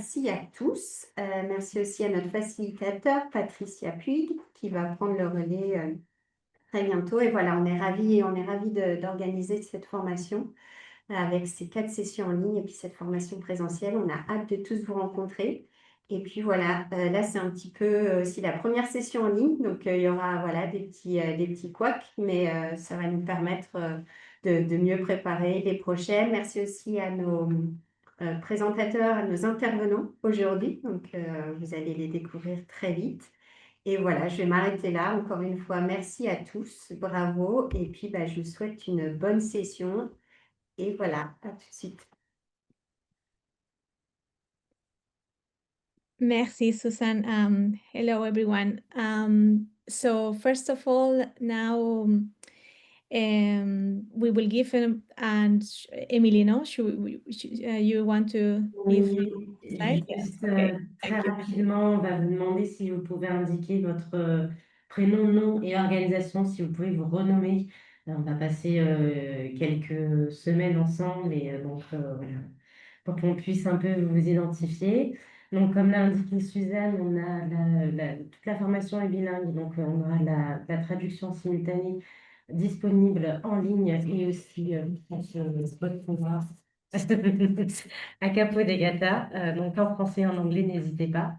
merci à tous. Merci aussi à notre facilitateur, Patricia Puig, qui va prendre le relais très bientôt. Et voilà, on est ravis d'organiser cette formation avec ces 4 sessions en ligne et puis cette formation présentielle. On a hâte de tous vous rencontrer. Et puis voilà, là, c'est un petit peu aussi la première session en ligne. Donc, il y aura voilà, des petits couacs, mais ça va nous permettre de mieux préparer les prochaines. Merci aussi à nos présentateurs, à nos intervenants aujourd'hui. Donc, vous allez les découvrir très vite. Et voilà, je vais m'arrêter là. Encore une fois, merci à tous. Bravo. Et puis, bah, je vous souhaite une bonne session. Et voilà, à tout de suite. Merci, Susan. Hello, everyone. So first of all, now we will give and Emily, no, you want to give Oui, slide? Yes. juste Okay. très Thank you. rapidement, on va vous demander si vous pouvez indiquer votre prénom, nom et organisation, si vous pouvez vous renommer. On va passer quelques semaines ensemble et voilà, pour qu'on puisse un peu vous identifier. Donc, comme l'a indiqué Suzanne, on a toute la formation est bilingue, donc on aura la traduction simultanée disponible en ligne et aussi votre pouvoir à Capo de Gata, donc en français et en anglais, n'hésitez pas.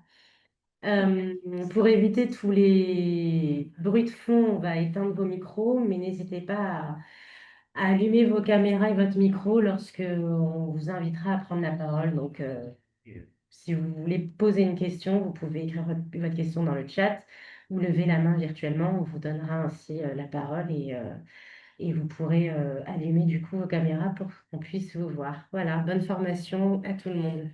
Euh, pour éviter tous les bruits de fond, on va éteindre vos micros, mais n'hésitez pas à allumer vos caméras et votre micro lorsque on vous invitera à prendre la parole. Donc, si vous voulez poser une question, vous pouvez écrire votre question dans le chat ou lever la main virtuellement. On vous donnera ainsi la parole et vous pourrez allumer du coup vos caméras pour qu'on puisse vous voir. Voilà, bonne formation à tout le monde.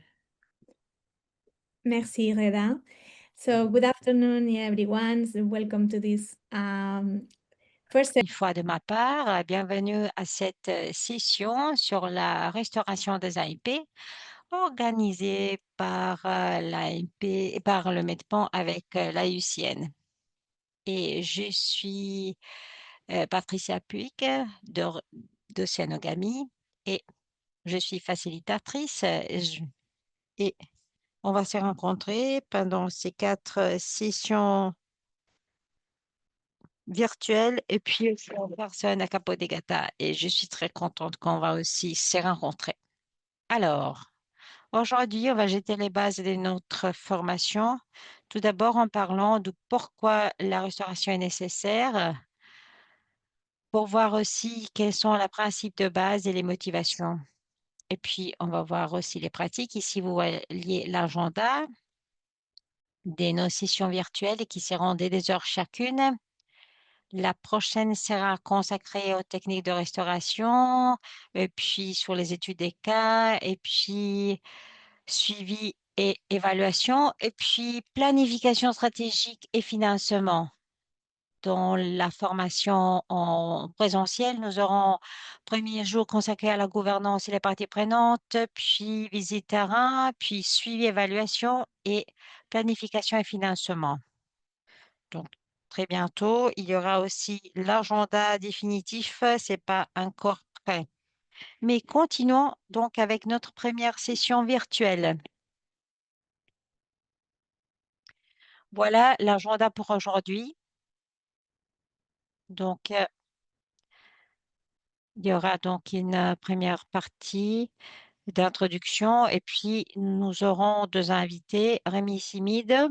Merci, Reda. So good afternoon, everyone. So welcome to this first. Une fois de ma part, bienvenue à cette session sur la restauration des AIP organisée par l'AIP et par le MEDPAN avec l'AUCN. Et je suis Patricia Puig d'Océanogamie et je suis facilitatrice et on va se rencontrer pendant ces 4 sessions virtuelles et puis aussi en personne à Capo de Gata. Et je suis très contente qu'on va aussi se rencontrer. Alors, aujourd'hui, on va jeter les bases de notre formation. Tout d'abord, en parlant de pourquoi la restauration est nécessaire, pour voir aussi quels sont les principes de base et les motivations. Et puis, on va voir aussi les pratiques. Ici, vous voyez l'agenda de nos sessions virtuelles qui seront de 2 heures chacune. La prochaine sera consacrée aux techniques de restauration, et puis sur les études des cas, et puis suivi et évaluation, et puis planification stratégique et financement. Dans la formation en présentiel, nous aurons premier jour consacré à la gouvernance et les parties prenantes, puis visite terrain, puis suivi, évaluation et planification et financement. Donc, très bientôt, il y aura aussi l'agenda définitif, c'est pas encore prêt. Mais continuons donc avec notre première session virtuelle. Voilà l'agenda pour aujourd'hui. Donc, il y aura donc une première partie d'introduction et puis nous aurons 2 invités, Rémi Simide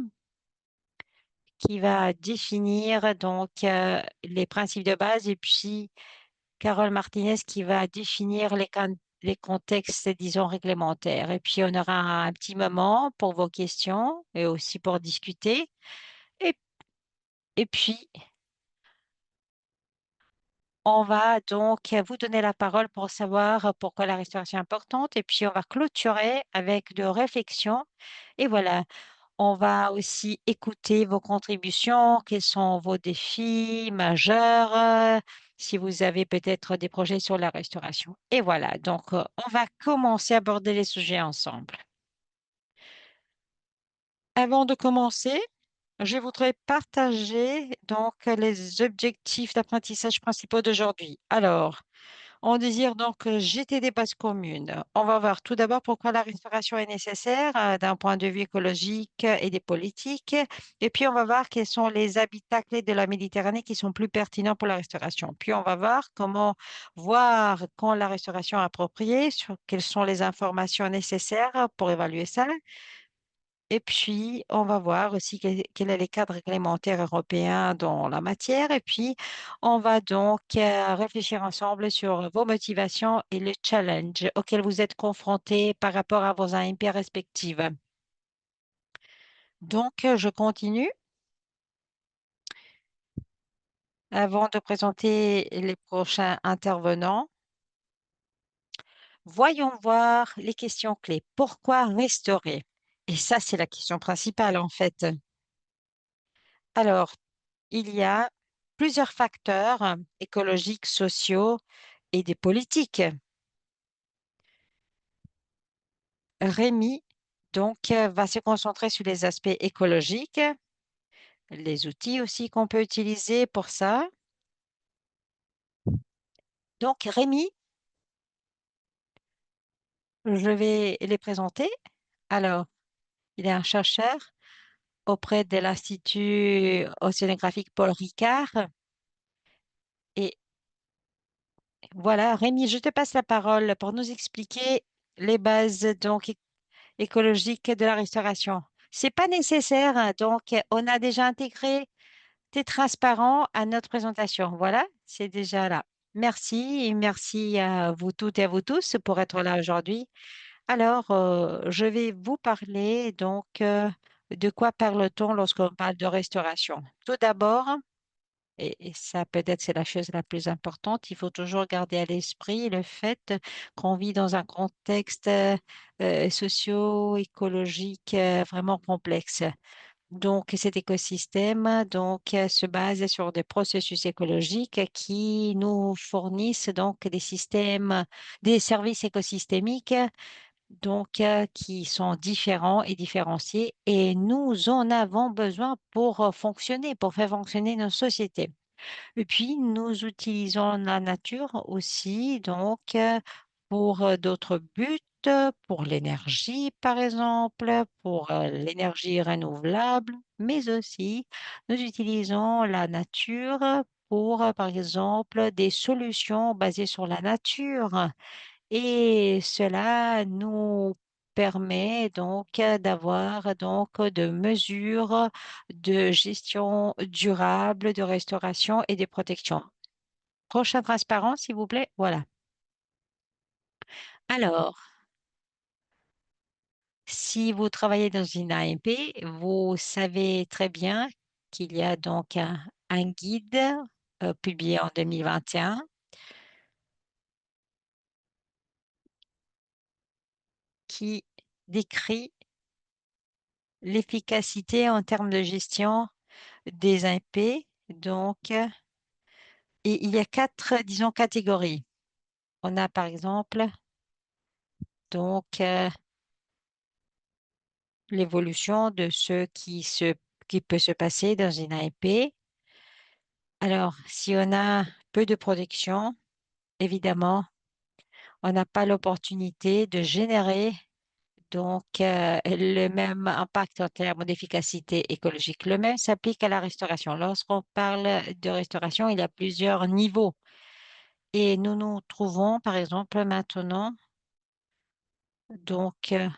qui va définir donc les principes de base et puis Carole Martinez qui va définir les contextes, disons, réglementaires. Et puis, on aura un petit moment pour vos questions et aussi pour discuter. Et, et puis, on va donc vous donner la parole pour savoir pourquoi la restauration est importante. Et puis, on va clôturer avec de réflexions. Et voilà, on va aussi écouter vos contributions, quels sont vos défis majeurs, si vous avez peut-être des projets sur la restauration. Et voilà, donc on va commencer à aborder les sujets ensemble. Avant de commencer, je voudrais partager donc les objectifs d'apprentissage principaux d'aujourd'hui. Alors, On désire donc jeter des bases communes. On va voir tout d'abord pourquoi la restauration est nécessaire d'un point de vue écologique et des politiques. Et puis, on va voir quels sont les habitats clés de la Méditerranée qui sont plus pertinents pour la restauration. Puis, on va voir comment voir quand la restauration est appropriée, sur quelles sont les informations nécessaires pour évaluer ça. Et puis, on va voir aussi quel est les cadres réglementaires européens dans la matière. Et puis, on va donc réfléchir ensemble sur vos motivations et le challenge auquel vous êtes confrontés par rapport à vos AMP respectives. Donc, je continue. Avant de présenter les prochains intervenants, voyons voir les questions clés. Pourquoi restaurer? Et ça, c'est la question principale en fait. Alors, il y a plusieurs facteurs écologiques, sociaux et des politiques. Rémi, donc, va se concentrer sur les aspects écologiques, les outils aussi qu'on peut utiliser pour ça. Donc, Rémi, je vais les présenter. Alors, il est un chercheur auprès de l'Institut océanographique Paul Ricard. Et voilà, Rémi, je te passe la parole pour nous expliquer les bases donc écologiques de la restauration. C'est pas nécessaire, hein, donc on a déjà intégré tes transparents à notre présentation. Voilà, c'est déjà là. Merci et merci à vous toutes et à vous tous pour être là aujourd'hui. Alors, je vais vous parler donc de quoi parle-t-on lorsqu'on parle de restauration? Tout d'abord, et ça peut-être c'est la chose la plus importante, il faut toujours garder à l'esprit le fait qu'on vit dans un contexte socio-écologique vraiment complexe. Donc, cet écosystème se base sur des processus écologiques qui nous fournissent donc des systèmes, des services écosystémiques qui sont différents et différenciés et nous en avons besoin pour fonctionner, pour faire fonctionner nos sociétés. Et puis, nous utilisons la nature aussi, pour d'autres buts, pour l'énergie, par exemple, pour l'énergie renouvelable, mais aussi nous utilisons la nature pour, par exemple, des solutions basées sur la nature. Et cela nous permet d'avoir de mesures de gestion durable, de restauration et de protection. Prochain transparent, s'il vous plaît. Voilà. Alors, si vous travaillez dans une AMP, vous savez très bien qu'il y a donc un guide publié en 2021 qui décrit l'efficacité en termes de gestion des AMP. Et il y a quatre, disons, catégories. On a par exemple donc euh, l'évolution de qui peut se passer dans une AMP. Alors, si on a peu de protection, évidemment, on n'a pas l'opportunité de générer le même impact en termes d'efficacité écologique. Le même s'applique à la restauration. Lorsqu'on parle de restauration, il y a plusieurs niveaux. Et nous nous trouvons, par exemple, maintenant, donc, euh,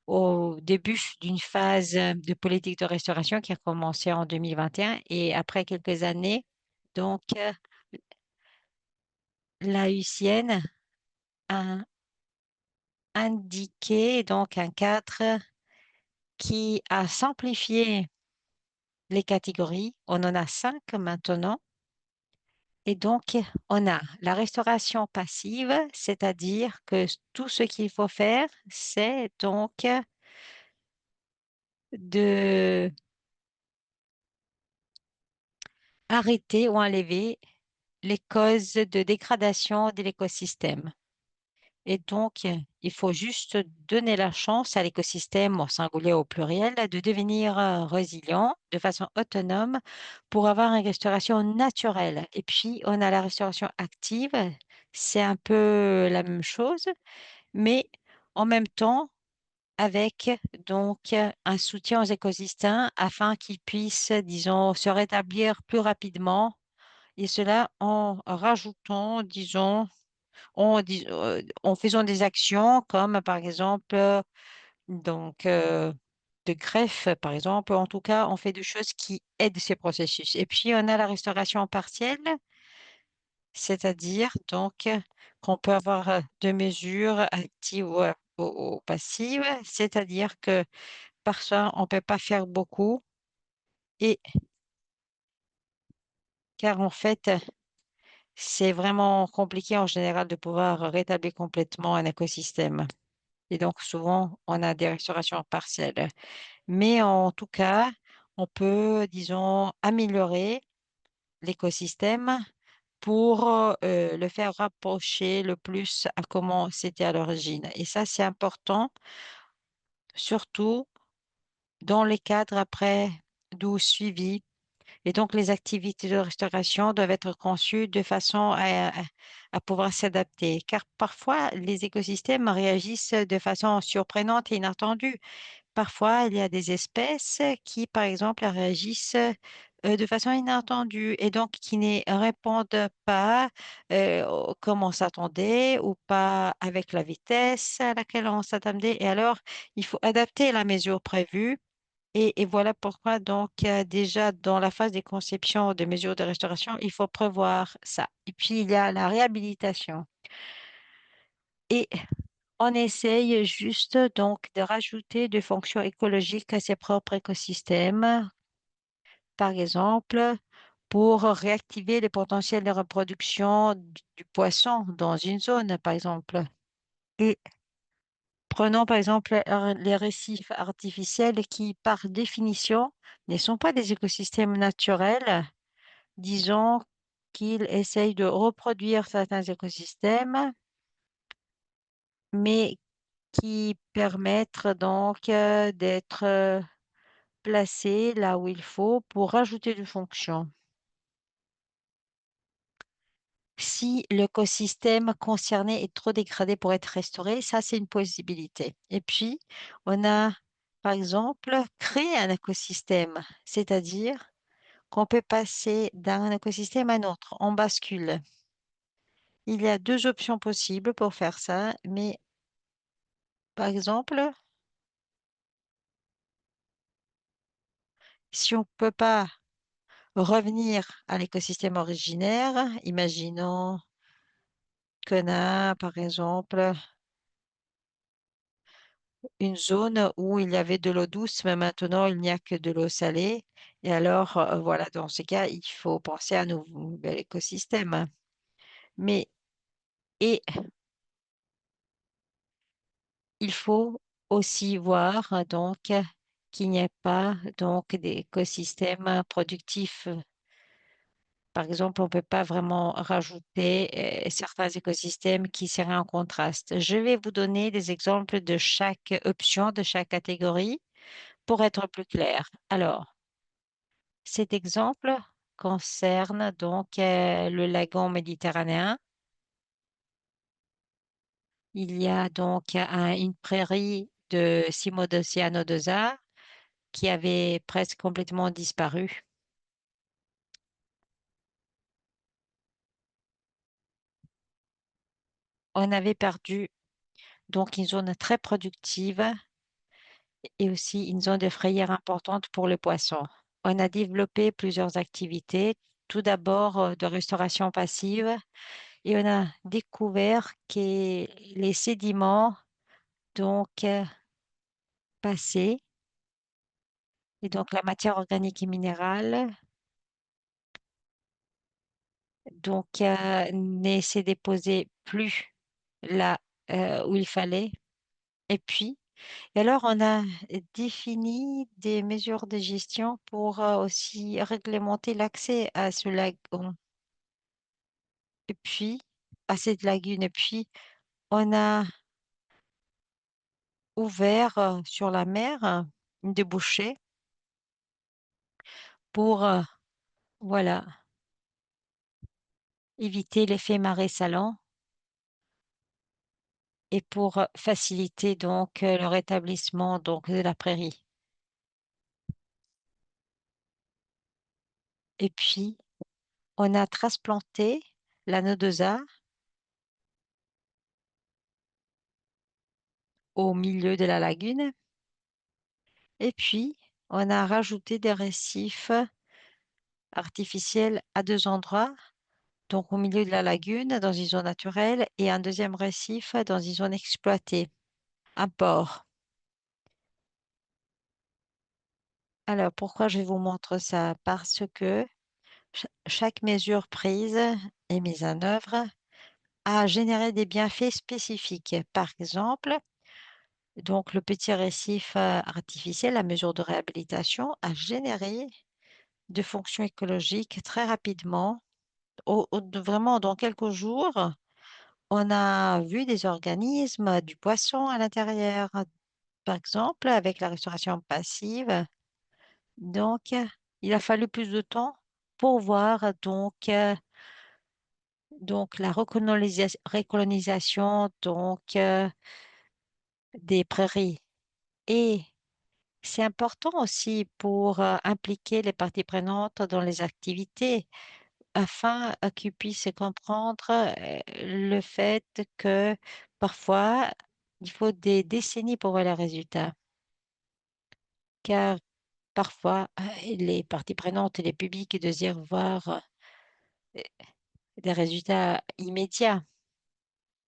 au début d'une phase de politique de restauration qui a commencé en 2021 et après quelques années, donc, euh, la UICN a indiqué donc un cadre qui a simplifié les catégories. On en a 5 maintenant. Et donc, on a la restauration passive, c'est-à-dire que tout ce qu'il faut faire, c'est de arrêter ou enlever les causes de dégradation de l'écosystème. Et donc, il faut juste donner la chance à l'écosystème, au singulier ou au pluriel, de devenir résilient de façon autonome pour avoir une restauration naturelle. Et puis, on a la restauration active, c'est un peu la même chose, mais en même temps, avec donc un soutien aux écosystèmes afin qu'ils puissent, disons, se rétablir plus rapidement, et cela en rajoutant, disons, en faisant des actions comme par exemple donc de greffe, par exemple. En tout cas, on fait des choses qui aident ces processus. Et puis, on a la restauration partielle, c'est-à-dire donc qu'on peut avoir deux mesures actives ou passives, c'est-à-dire que parfois, on ne peut pas faire beaucoup et car en fait, c'est vraiment compliqué en général de pouvoir rétablir complètement un écosystème. Et donc, souvent, on a des restaurations partielles. Mais en tout cas, on peut, disons, améliorer l'écosystème pour le faire rapprocher le plus à comment c'était à l'origine. Et ça, c'est important, surtout dans les cadres après d'où suivi. Et donc, les activités de restauration doivent être conçues de façon à pouvoir s'adapter, car parfois, les écosystèmes réagissent de façon surprenante et inattendue. Parfois, il y a des espèces qui, par exemple, réagissent de façon inattendue et donc qui ne répondent pas comme on s'attendait ou pas avec la vitesse à laquelle on s'attendait. Et alors, il faut adapter la mesure prévue. Et voilà pourquoi, donc, déjà dans la phase des conceptions de mesures de restauration, il faut prévoir ça. Et puis, il y a la réhabilitation. Et on essaye juste donc de rajouter des fonctions écologiques à ses propres écosystèmes, par exemple, pour réactiver le potentiel de reproduction du poisson dans une zone, par exemple. Et prenons par exemple les récifs artificiels qui, par définition, ne sont pas des écosystèmes naturels. Disons qu'ils essayent de reproduire certains écosystèmes, mais qui permettent donc d'être placés là où il faut pour rajouter une fonction. Si l'écosystème concerné est trop dégradé pour être restauré, ça c'est une possibilité. Et puis, on a par exemple créé un écosystème, c'est-à-dire qu'on peut passer d'un écosystème à un autre, on bascule. Il y a deux options possibles pour faire ça, mais par exemple, si on ne peut pas revenir à l'écosystème originaire, imaginons qu'on a, par exemple, une zone où il y avait de l'eau douce, mais maintenant il n'y a que de l'eau salée. Et alors, voilà, dans ce cas, il faut penser à un nouvel écosystème. Mais, et il faut aussi voir donc qu'il n'y ait pas donc d'écosystème productif. Par exemple, on ne peut pas vraiment rajouter certains écosystèmes qui seraient en contraste. Je vais vous donner des exemples de chaque option, de chaque catégorie, pour être plus clair. Alors, cet exemple concerne donc le lagon méditerranéen. Il y a donc une prairie de Cimodocéanodosa qui avait presque complètement disparu. On avait perdu donc une zone très productive et aussi une zone de frayère importante pour le poisson. On a développé plusieurs activités, tout d'abord de restauration passive, et on a découvert que les sédiments donc passés et donc la matière organique et minérale donc ne s'est déposée plus là où il fallait. Et puis, et alors, on a défini des mesures de gestion pour aussi réglementer l'accès à ce lagon et puis à cette lagune. Et puis, on a ouvert sur la mer une débouchée pour voilà, éviter l'effet marée salant et pour faciliter donc le rétablissement donc de la prairie. Et puis, on a transplanté la nodosa au milieu de la lagune. Et puis, on a rajouté des récifs artificiels à deux endroits, donc au milieu de la lagune, dans une zone naturelle, et un deuxième récif dans une zone exploitée, un port. Alors, pourquoi je vous montre ça? Parce que chaque mesure prise et mise en œuvre a généré des bienfaits spécifiques. Par exemple, donc le petit récif artificiel, la mesure de réhabilitation, a généré de fonctions écologiques très rapidement. Vraiment, dans quelques jours, on a vu des organismes, du poisson à l'intérieur, par exemple, avec la restauration passive. Donc, il a fallu plus de temps pour voir donc la recolonisation des prairies. Et c'est important aussi pour impliquer les parties prenantes dans les activités afin qu'ils puissent comprendre le fait que parfois, il faut des décennies pour voir les résultats. Car parfois, les parties prenantes et les publics désirent voir euh, des résultats immédiats.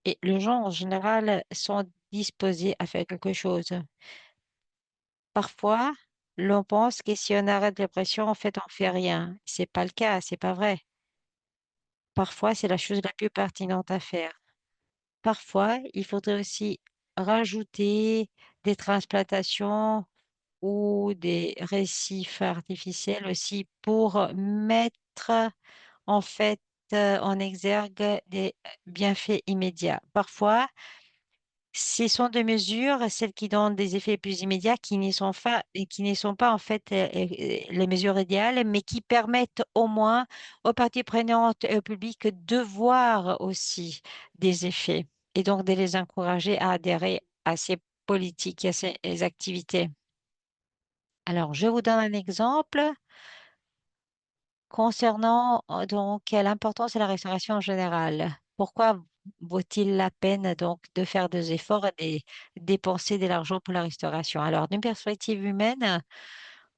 Et les gens, en général, sont disposés à faire quelque chose. Parfois, l'on pense que si on arrête les pressions, en fait, on fait rien. C'est pas le cas, c'est pas vrai. Parfois, c'est la chose la plus pertinente à faire. Parfois, il faudrait aussi rajouter des transplantations ou des récifs artificiels aussi pour mettre en fait en exergue des bienfaits immédiats. Parfois, ce sont des mesures, celles qui donnent des effets plus immédiats, qui ne sont pas en fait les mesures idéales, mais qui permettent au moins aux parties prenantes et au public de voir aussi des effets et donc de les encourager à adhérer à ces politiques et à ces activités. Alors, je vous donne un exemple concernant donc l'importance de la restauration en général. Pourquoi vaut-il la peine donc de faire des efforts et de dépenser de l'argent pour la restauration? Alors, d'une perspective humaine,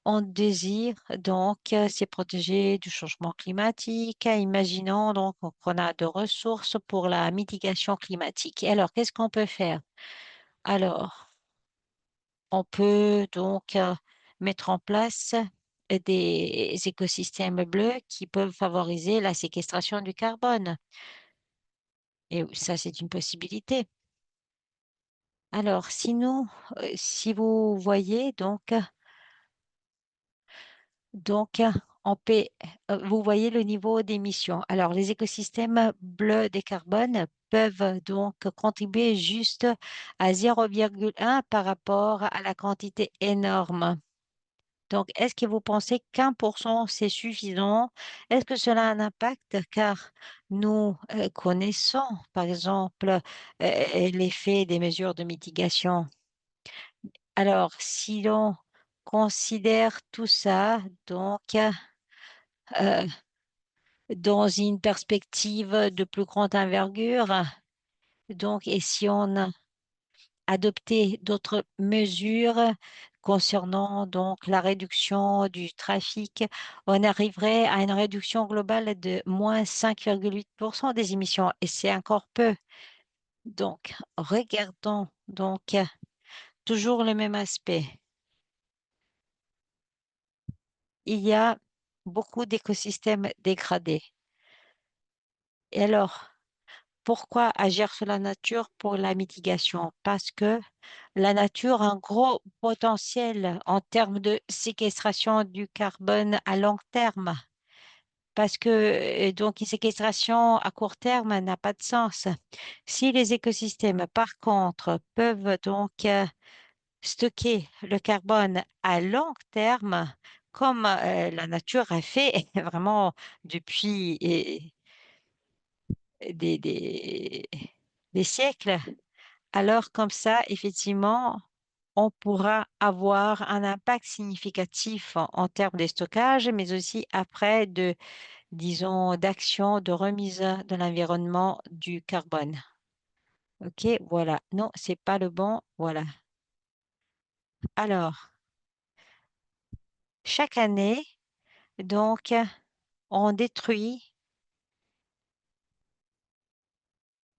on désire donc se protéger du changement climatique. Imaginons donc qu'on a de ressources pour la mitigation climatique. Et alors, qu'est-ce qu'on peut faire? Alors, on peut donc mettre en place des écosystèmes bleus qui peuvent favoriser la séquestration du carbone. Et ça, c'est une possibilité. Alors, sinon, si vous voyez, donc on peut, vous voyez le niveau d'émission. Alors, les écosystèmes bleus des carbones peuvent donc contribuer juste à 0,1 par rapport à la quantité énorme. Donc, est-ce que vous pensez qu'1% c'est suffisant? Est-ce que cela a un impact? Car nous connaissons, par exemple, l'effet des mesures de mitigation. Alors, si l'on considère tout ça, euh, dans une perspective de plus grande envergure, et si on adopter d'autres mesures concernant donc la réduction du trafic, on arriverait à une réduction globale de moins 5,8% des émissions et c'est encore peu. Donc, regardons toujours le même aspect. Il y a beaucoup d'écosystèmes dégradés. Et alors, pourquoi agir sur la nature pour la mitigation? Parce que la nature a un gros potentiel en termes de séquestration du carbone à long terme. parce que donc une séquestration à court terme n'a pas de sens. Si les écosystèmes, par contre, peuvent donc stocker le carbone à long terme, comme la nature a fait vraiment depuis des, des, des siècles, alors comme ça, effectivement, on pourra avoir un impact significatif en termes de stockage, mais aussi après de, disons, d'action de remise de l'environnement du carbone. OK, voilà. Non, c'est pas le bon. Voilà. Alors, chaque année, donc, on détruit,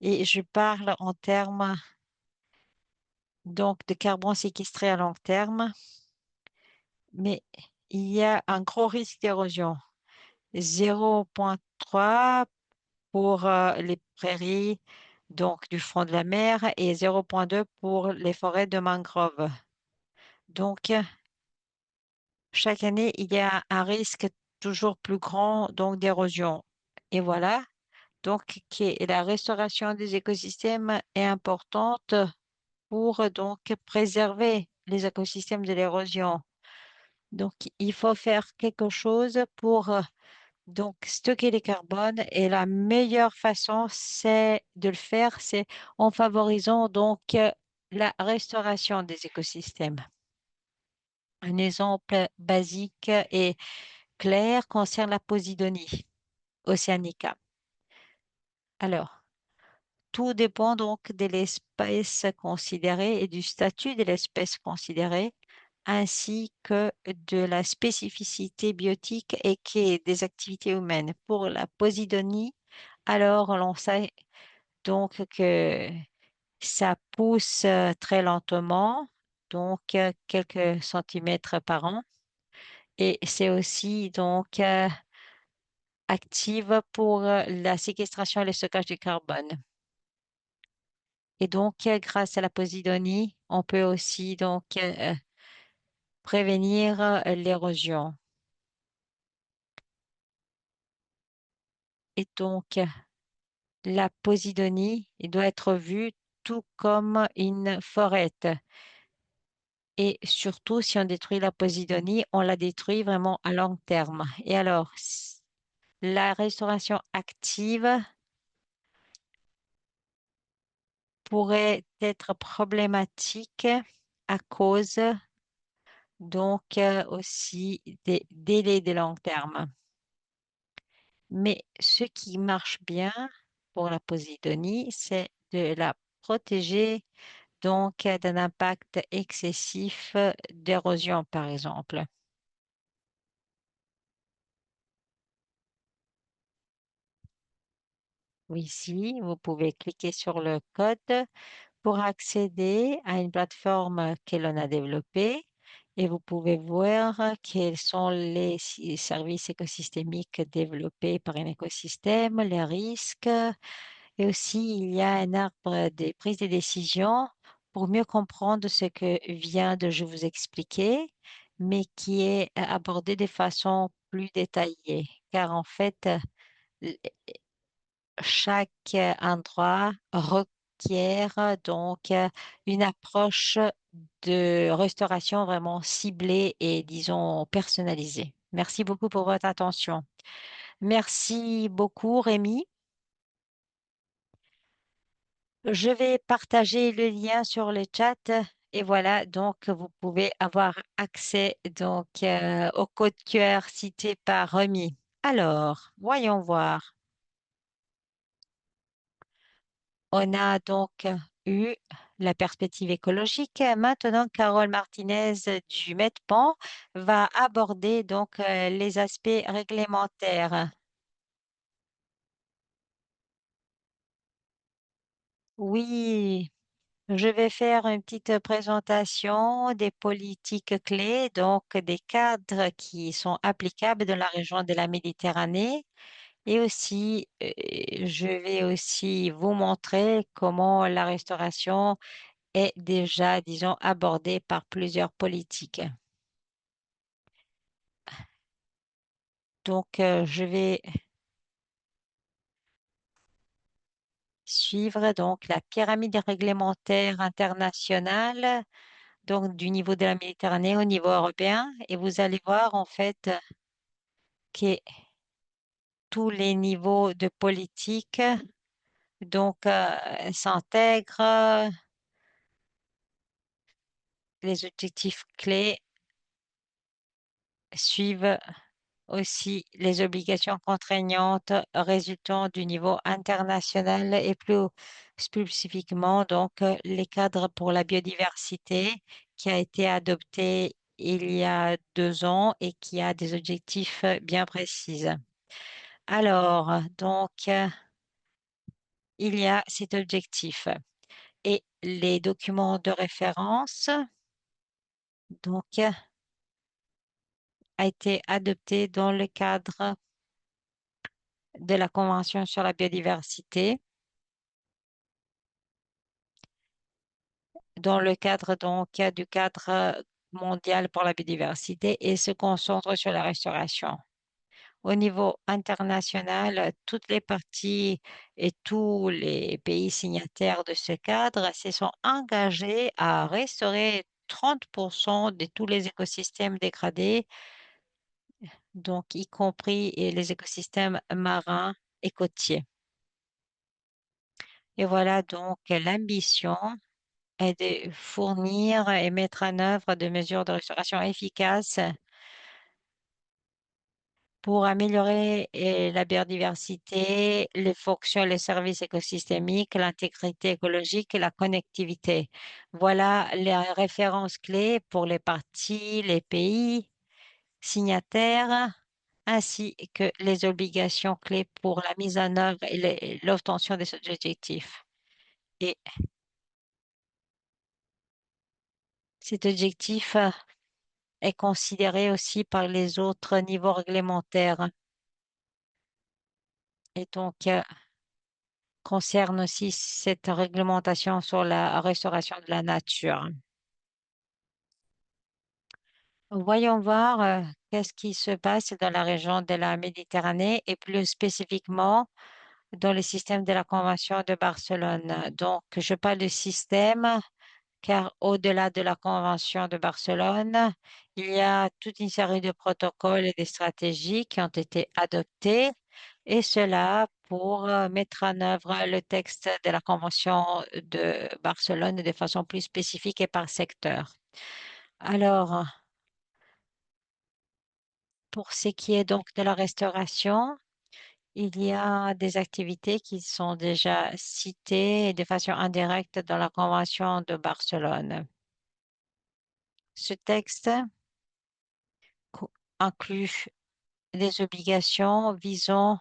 et je parle en termes donc de carbone séquestré à long terme, mais il y a un gros risque d'érosion. 0,3 pour les prairies, donc du fond de la mer, et 0,2 pour les forêts de mangrove. Donc, chaque année, il y a un risque toujours plus grand donc d'érosion. Et voilà, donc la restauration des écosystèmes est importante pour donc préserver les écosystèmes de l'érosion. Donc, il faut faire quelque chose pour donc stocker les carbones et la meilleure façon, c'est de le faire, c'est en favorisant donc la restauration des écosystèmes. Un exemple basique et clair concerne la Posidonie oceanica. Alors, tout dépend donc de l'espèce considérée et du statut de l'espèce considérée, ainsi que de la spécificité biotique et des activités humaines. Pour la Posidonie, alors l'on sait donc que ça pousse très lentement, donc quelques centimètres par an, et c'est aussi donc active pour la séquestration et le stockage du carbone. Et donc, grâce à la Posidonie, on peut aussi donc prévenir l'érosion. Et donc, la Posidonie doit être vue tout comme une forêt. Et surtout, si on détruit la Posidonie, on la détruit vraiment à long terme. Et alors, la restauration active pourrait être problématique à cause donc aussi des délais de long terme. Mais ce qui marche bien pour la Posidonie, c'est de la protéger donc d'un impact excessif d'érosion, par exemple. Oui, ici, vous pouvez cliquer sur le code pour accéder à une plateforme que l'on a développée et vous pouvez voir quels sont les services écosystémiques développés par un écosystème, les risques et aussi il y a un arbre des prises de décision pour mieux comprendre ce que vient de je vous expliquer, mais qui est abordé de façon plus détaillée. Car en fait, chaque endroit requiert donc une approche de restauration vraiment ciblée et disons personnalisée. Merci beaucoup pour votre attention. Merci beaucoup, Rémi. Je vais partager le lien sur le chat et voilà, donc vous pouvez avoir accès donc au code QR cité par Rémi. Alors, voyons voir. On a donc eu la perspective écologique. Maintenant, Carole Martinez du MEDPAN va aborder donc les aspects réglementaires. Oui, je vais faire une petite présentation des politiques clés, donc des cadres qui sont applicables dans la région de la Méditerranée. Et aussi, je vais aussi vous montrer comment la restauration est déjà, disons, abordée par plusieurs politiques. Donc, je vais suivre donc la pyramide réglementaire internationale, donc du niveau de la Méditerranée au niveau européen. Et vous allez voir en fait que tous les niveaux de politique donc s'intègrent. Les objectifs clés suivent aussi les obligations contraignantes résultant du niveau international et plus spécifiquement donc les cadres pour la biodiversité qui a été adopté il y a 2 ans et qui a des objectifs bien précis. Alors, donc, il y a cet objectif et les documents de référence, donc, a été adopté dans le cadre de la Convention sur la biodiversité, dans le cadre donc du cadre mondial pour la biodiversité et se concentre sur la restauration. Au niveau international, toutes les parties et tous les pays signataires de ce cadre se sont engagés à restaurer 30% de tous les écosystèmes dégradés, donc y compris les écosystèmes marins et côtiers. Et voilà donc l'ambition est de fournir et mettre en œuvre des mesures de restauration efficaces pour améliorer la biodiversité, les fonctions, les services écosystémiques, l'intégrité écologique et la connectivité. Voilà les références clés pour les parties, les pays signataires, ainsi que les obligations clés pour la mise en œuvre et l'obtention des objectifs. Et cet objectif est considéré aussi par les autres niveaux réglementaires et donc concerne aussi cette réglementation sur la restauration de la nature. Voyons voir qu'est-ce qui se passe dans la région de la Méditerranée et plus spécifiquement dans le système de la Convention de Barcelone. Donc, je parle de système car au-delà de la Convention de Barcelone, il y a toute une série de protocoles et de stratégies qui ont été adoptés, et cela pour mettre en œuvre le texte de la Convention de Barcelone de façon plus spécifique et par secteur. Alors, pour ce qui est donc de la restauration, il y a des activités qui sont déjà citées de façon indirecte dans la Convention de Barcelone. Ce texte inclut des obligations visant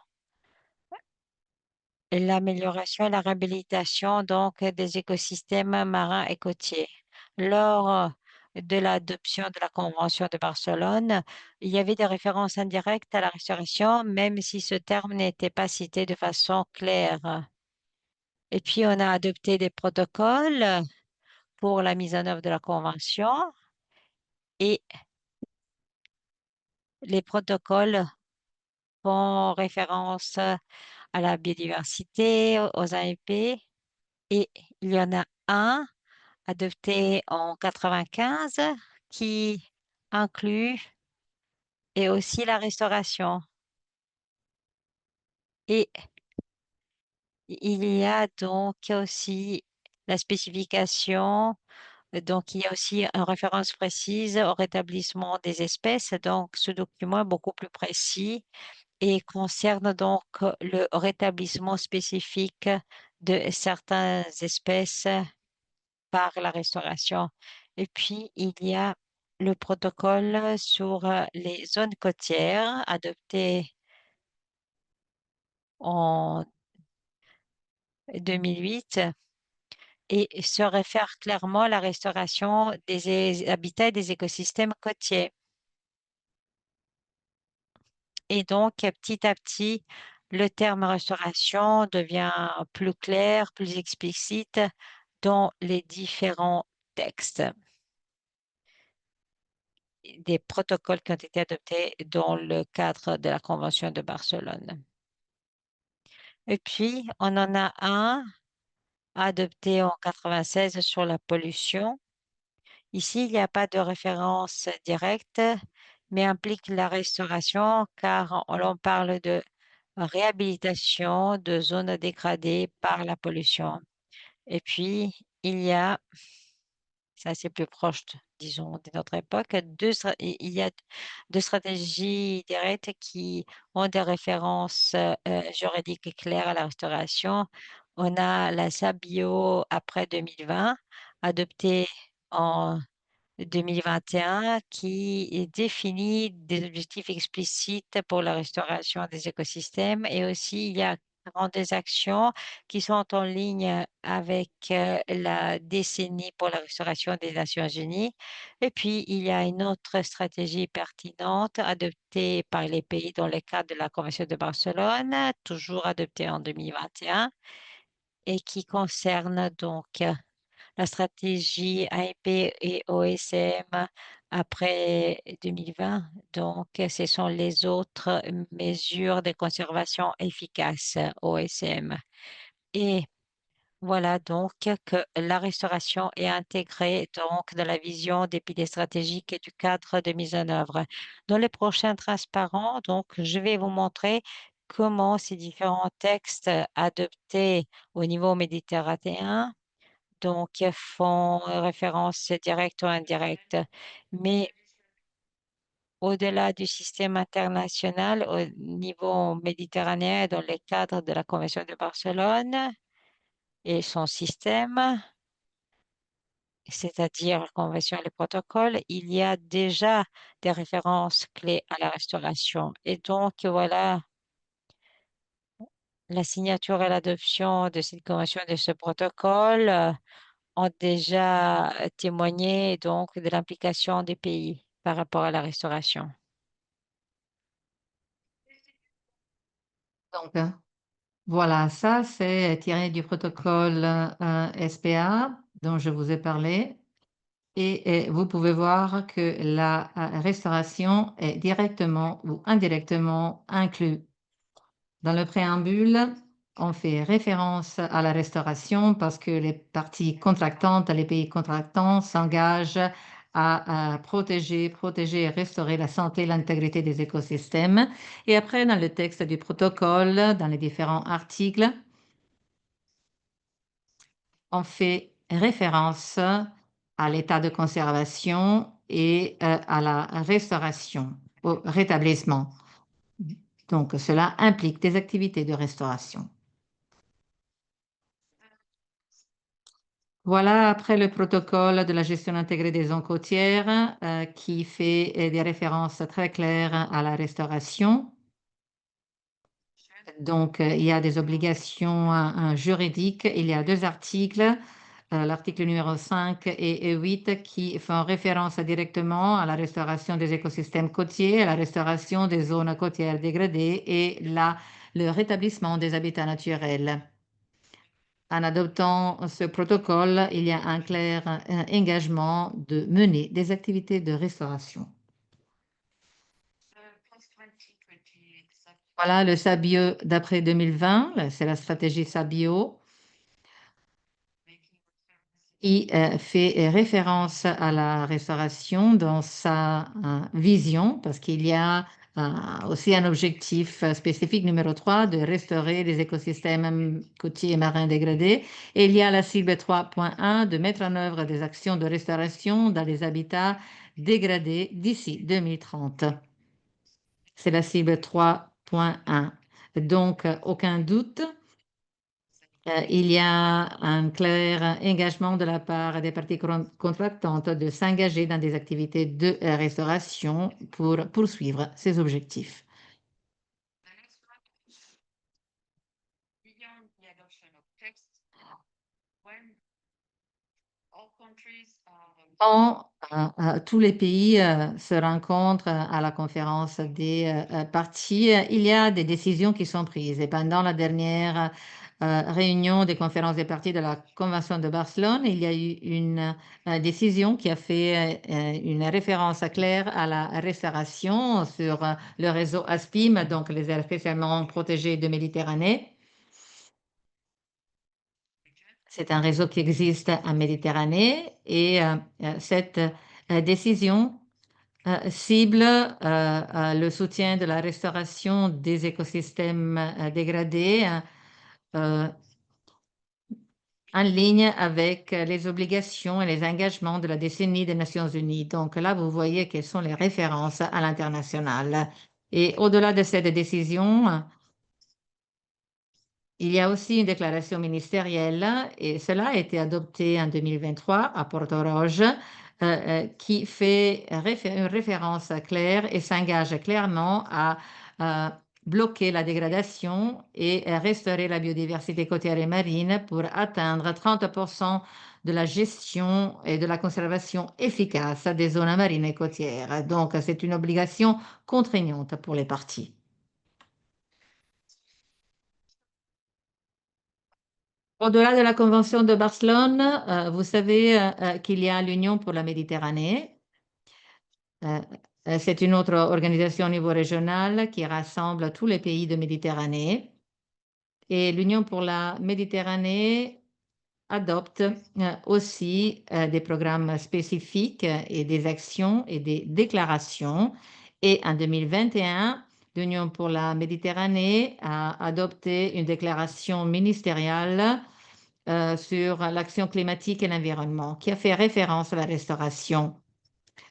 l'amélioration et la réhabilitation donc des écosystèmes marins et côtiers. Lors de l'adoption de la Convention de Barcelone, il y avait des références indirectes à la restauration, même si ce terme n'était pas cité de façon claire. Et puis, on a adopté des protocoles pour la mise en œuvre de la Convention et les protocoles font référence à la biodiversité, aux AIP, et il y en a un adopté en 95 qui inclut et aussi la restauration. Et il y a donc aussi la spécification, donc il y a aussi une référence précise au rétablissement des espèces. Donc ce document est beaucoup plus précis et concerne donc le rétablissement spécifique de certaines espèces par la restauration. Et puis, il y a le protocole sur les zones côtières adopté en 2008 et se réfère clairement à la restauration des habitats et des écosystèmes côtiers. Et donc, petit à petit, le terme restauration devient plus clair, plus explicite dans les différents textes. des protocoles qui ont été adoptés dans le cadre de la Convention de Barcelone. Et puis, on en a un adopté en 96 sur la pollution. Ici, il n'y a pas de référence directe, mais implique la restauration car on parle de réhabilitation de zones dégradées par la pollution. Et puis, il y a, ça c'est plus proche, disons, de notre époque, il y a deux stratégies directes qui ont des références juridiques claires à la restauration. On a la SABIO après 2020, adoptée en 2021 qui définit des objectifs explicites pour la restauration des écosystèmes et aussi il y a 42 actions qui sont en ligne avec la décennie pour la restauration des Nations Unies. Et puis, il y a une autre stratégie pertinente adoptée par les pays dans le cadre de la Convention de Barcelone, toujours adoptée en 2021 et qui concerne donc la stratégie AIP et OSM après 2020. Donc, ce sont les autres mesures de conservation efficaces OSM. Et voilà donc que la restauration est intégrée donc dans la vision des piliers stratégiques et du cadre de mise en œuvre. Dans les prochains transparents, donc, je vais vous montrer comment ces différents textes adoptés au niveau méditerranéen donc font référence directe ou indirecte. Mais au-delà du système international, au niveau méditerranéen, dans le cadre de la Convention de Barcelone et son système, c'est-à-dire la Convention et le protocole, il y a déjà des références clés à la restauration. Et donc, voilà, la signature et l'adoption de cette convention, de ce protocole, ont déjà témoigné donc de l'implication des pays par rapport à la restauration. Donc, voilà, ça c'est tiré du protocole SPA dont je vous ai parlé. Et vous pouvez voir que la restauration est directement ou indirectement inclue. Dans le préambule, on fait référence à la restauration parce que les parties contractantes, les pays contractants s'engagent à protéger et restaurer la santé et l'intégrité des écosystèmes. Et après, dans le texte du protocole, dans les différents articles, on fait référence à l'état de conservation et à la restauration, au rétablissement. Donc, cela implique des activités de restauration. Voilà, après le protocole de la gestion intégrée des zones côtières qui fait des références très claires à la restauration. Donc, il y a des obligations juridiques. Il y a deux articles, l'article numéro 5 et 8, qui font référence directement à la restauration des écosystèmes côtiers, à la restauration des zones côtières dégradées et le rétablissement des habitats naturels. En adoptant ce protocole, il y a un clair engagement de mener des activités de restauration. Voilà le SABIO d'après 2020, c'est la stratégie SABIO. Il fait référence à la restauration dans sa vision, parce qu'il y a aussi un objectif spécifique numéro 3 de restaurer les écosystèmes côtiers et marins dégradés. Et il y a la cible 3.1 de mettre en œuvre des actions de restauration dans les habitats dégradés d'ici 2030. C'est la cible 3.1. Donc, aucun doute. Il y a un clair engagement de la part des parties contractantes de s'engager dans des activités de restauration pour poursuivre ces objectifs. Quand tous les pays se rencontrent à la conférence des parties, il y a des décisions qui sont prises. Et pendant la dernière réunion des conférences des parties de la Convention de Barcelone, il y a eu une décision qui a fait une référence claire à la restauration sur le réseau ASPIM, donc les aires spécialement protégées de Méditerranée. C'est un réseau qui existe en Méditerranée et cette décision cible le soutien de la restauration des écosystèmes dégradés en ligne avec les obligations et les engagements de la décennie des Nations Unies. Donc là, vous voyez quelles sont les références à l'international. Et au-delà de cette décision, il y a aussi une déclaration ministérielle, et cela a été adopté en 2023 à Porto-Roge, qui fait une référence claire et s'engage clairement à bloquer la dégradation et restaurer la biodiversité côtière et marine pour atteindre 30% de la gestion et de la conservation efficace des zones marines et côtières. Donc, c'est une obligation contraignante pour les parties. Au-delà de la Convention de Barcelone, vous savez qu'il y a l'Union pour la Méditerranée. C'est une autre organisation au niveau régional qui rassemble tous les pays de Méditerranée. Et l'Union pour la Méditerranée adopte aussi des programmes spécifiques et des actions et des déclarations. Et en 2021, l'Union pour la Méditerranée a adopté une déclaration ministérielle sur l'action climatique et l'environnement, qui a fait référence à la restauration,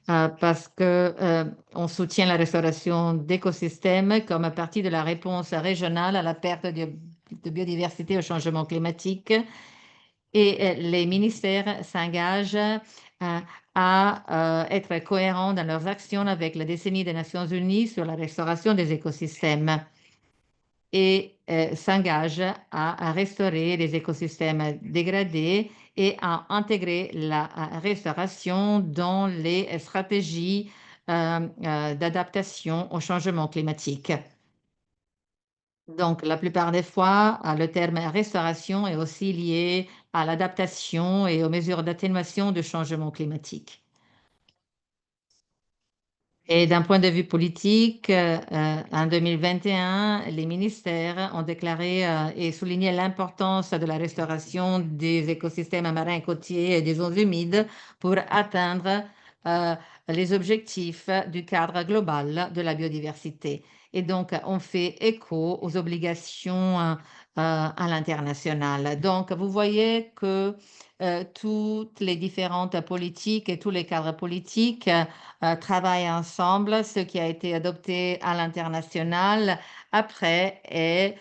parce qu'on soutient la restauration d'écosystèmes comme partie de la réponse régionale à la perte de biodiversité au changement climatique. Et les ministères s'engagent à être cohérents dans leurs actions avec la décennie des Nations Unies sur la restauration des écosystèmes et s'engage à restaurer les écosystèmes dégradés et à intégrer la restauration dans les stratégies d'adaptation au changement climatique. Donc, la plupart des fois, le terme restauration est aussi lié à l'adaptation et aux mesures d'atténuation du changement climatique. Et d'un point de vue politique, en 2021, les ministères ont déclaré et souligné l'importance de la restauration des écosystèmes marins côtiers et des zones humides pour atteindre les objectifs du cadre global de la biodiversité. Et donc, on fait écho aux obligations à l'international. Donc, vous voyez que toutes les différentes politiques et tous les cadres politiques travaillent ensemble. Ce qui a été adopté à l'international après est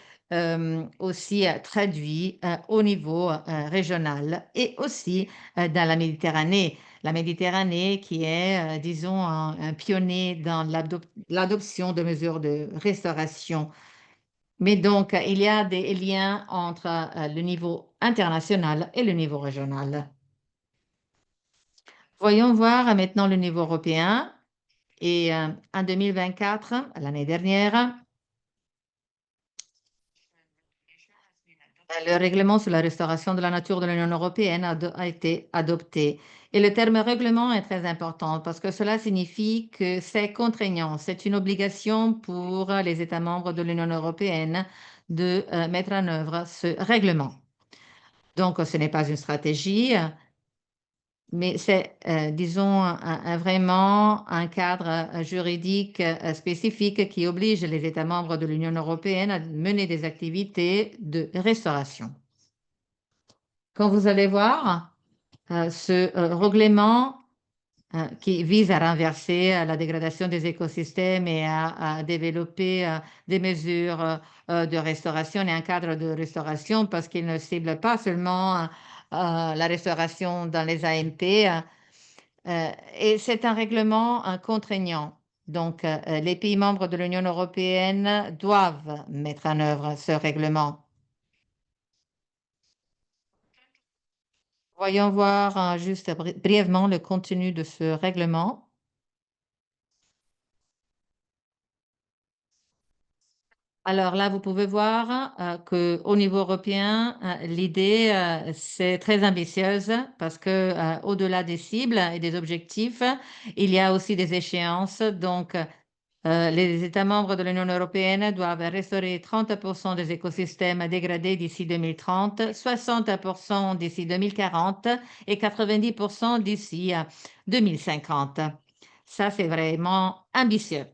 aussi traduit au niveau régional et aussi dans la Méditerranée. La Méditerranée qui est, disons, un pionnier dans l'adoption de mesures de restauration. Mais donc, il y a des liens entre le niveau international et le niveau régional. Voyons voir maintenant le niveau européen. Et en 2024, l'année dernière, le règlement sur la restauration de la nature de l'Union européenne a été adopté. Et le terme règlement est très important parce que cela signifie que c'est contraignant. C'est une obligation pour les États membres de l'Union européenne de mettre en œuvre ce règlement. Donc, ce n'est pas une stratégie, mais c'est, disons, vraiment un cadre juridique spécifique qui oblige les États membres de l'Union européenne à mener des activités de restauration. Quand vous allez voir, ce règlement qui vise à renverser la dégradation des écosystèmes et à développer des mesures de restauration et un cadre de restauration parce qu'il ne cible pas seulement la restauration dans les AMP. Et c'est un règlement contraignant. Donc, les pays membres de l'Union européenne doivent mettre en œuvre ce règlement. Voyons voir juste brièvement le contenu de ce règlement. Alors là, vous pouvez voir qu'au niveau européen, l'idée, c'est très ambitieuse parce que au-delà des cibles et des objectifs, il y a aussi des échéances. Donc, les États membres de l'Union européenne doivent restaurer 30% des écosystèmes dégradés d'ici 2030, 60% d'ici 2040 et 90% d'ici 2050. Ça, c'est vraiment ambitieux.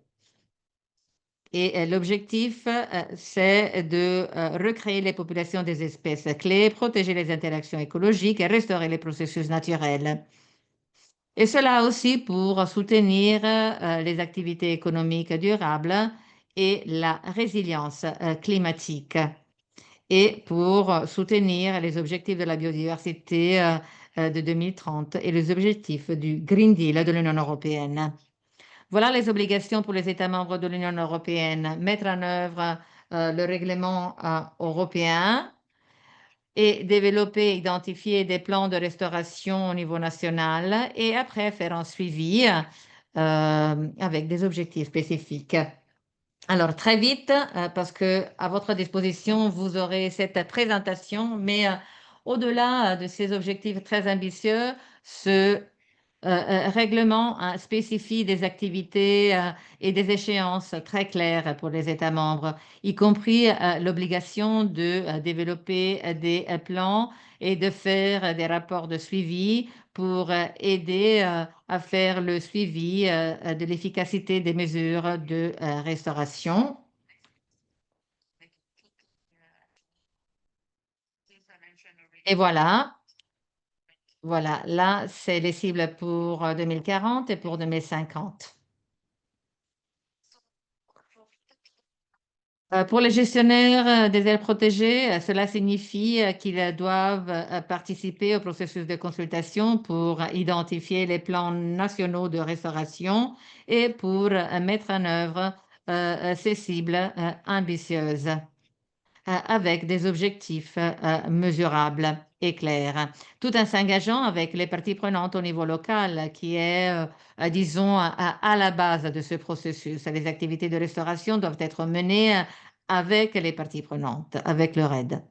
Et l'objectif, c'est de recréer les populations des espèces clés, protéger les interactions écologiques et restaurer les processus naturels. Et cela aussi pour soutenir les activités économiques durables et la résilience climatique et pour soutenir les objectifs de la biodiversité de 2030 et les objectifs du Green Deal de l'Union européenne. Voilà les obligations pour les États membres de l'Union européenne: mettre en œuvre le règlement européen et développer, identifier des plans de restauration au niveau national et après faire un suivi avec des objectifs spécifiques. Alors, très vite, parce que à votre disposition, vous aurez cette présentation, mais au-delà de ces objectifs très ambitieux, ce règlement spécifie des activités et des échéances très claires pour les États membres, y compris l'obligation de développer des plans et de faire des rapports de suivi pour aider à faire le suivi de l'efficacité des mesures de restauration. Et voilà. Voilà, là, c'est les cibles pour 2040 et pour 2050. Pour les gestionnaires des aires protégées, cela signifie qu'ils doivent participer au processus de consultation pour identifier les plans nationaux de restauration et pour mettre en œuvre ces cibles ambitieuses avec des objectifs mesurables et clairs, tout en s'engageant avec les parties prenantes au niveau local, qui est, disons, à la base de ce processus. Les activités de restauration doivent être menées avec les parties prenantes, avec leur aide.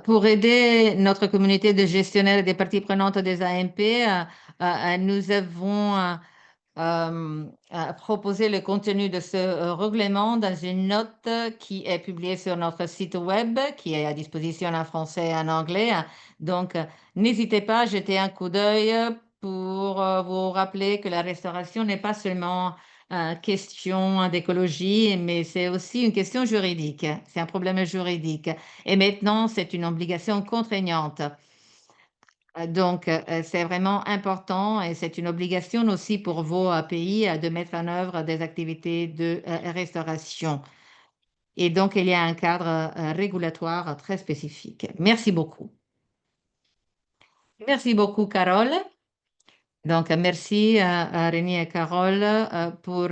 Pour aider notre communauté de gestionnaires et des parties prenantes des AMP, nous avons proposer le contenu de ce règlement dans une note qui est publiée sur notre site web, qui est à disposition en français et en anglais. Donc, n'hésitez pas à jeter un coup d'œil pour vous rappeler que la restauration n'est pas seulement une question d'écologie, mais c'est aussi une question juridique. C'est un problème juridique. Et maintenant, c'est une obligation contraignante. Donc, c'est vraiment important et c'est une obligation aussi pour vos pays de mettre en œuvre des activités de restauration. Et donc, il y a un cadre régulatoire très spécifique. Merci beaucoup. Merci beaucoup, Carole. Donc, merci à Rémi et Carole pour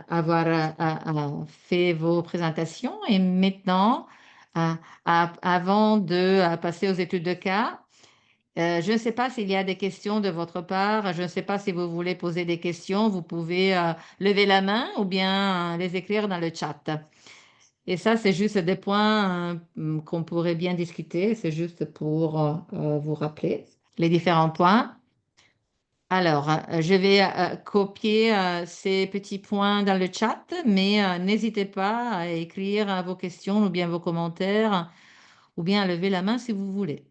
avoir fait vos présentations. Et maintenant, avant de passer aux études de cas, je ne sais pas s'il y a des questions de votre part. Je ne sais pas si vous voulez poser des questions. Vous pouvez lever la main ou bien les écrire dans le chat. Et ça, c'est juste des points qu'on pourrait bien discuter. C'est juste pour vous rappeler les différents points. Alors, je vais copier ces petits points dans le chat, mais n'hésitez pas à écrire vos questions ou bien vos commentaires ou bien à lever la main si vous voulez.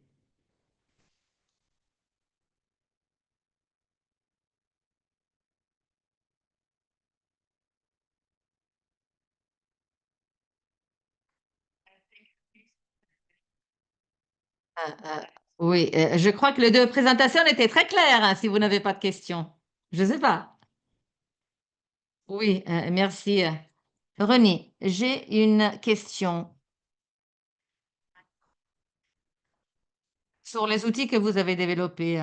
Oui, je crois que les deux présentations étaient très claires, hein, si vous n'avez pas de questions. Je ne sais pas. Oui, merci. René, j'ai une question sur les outils que vous avez développés.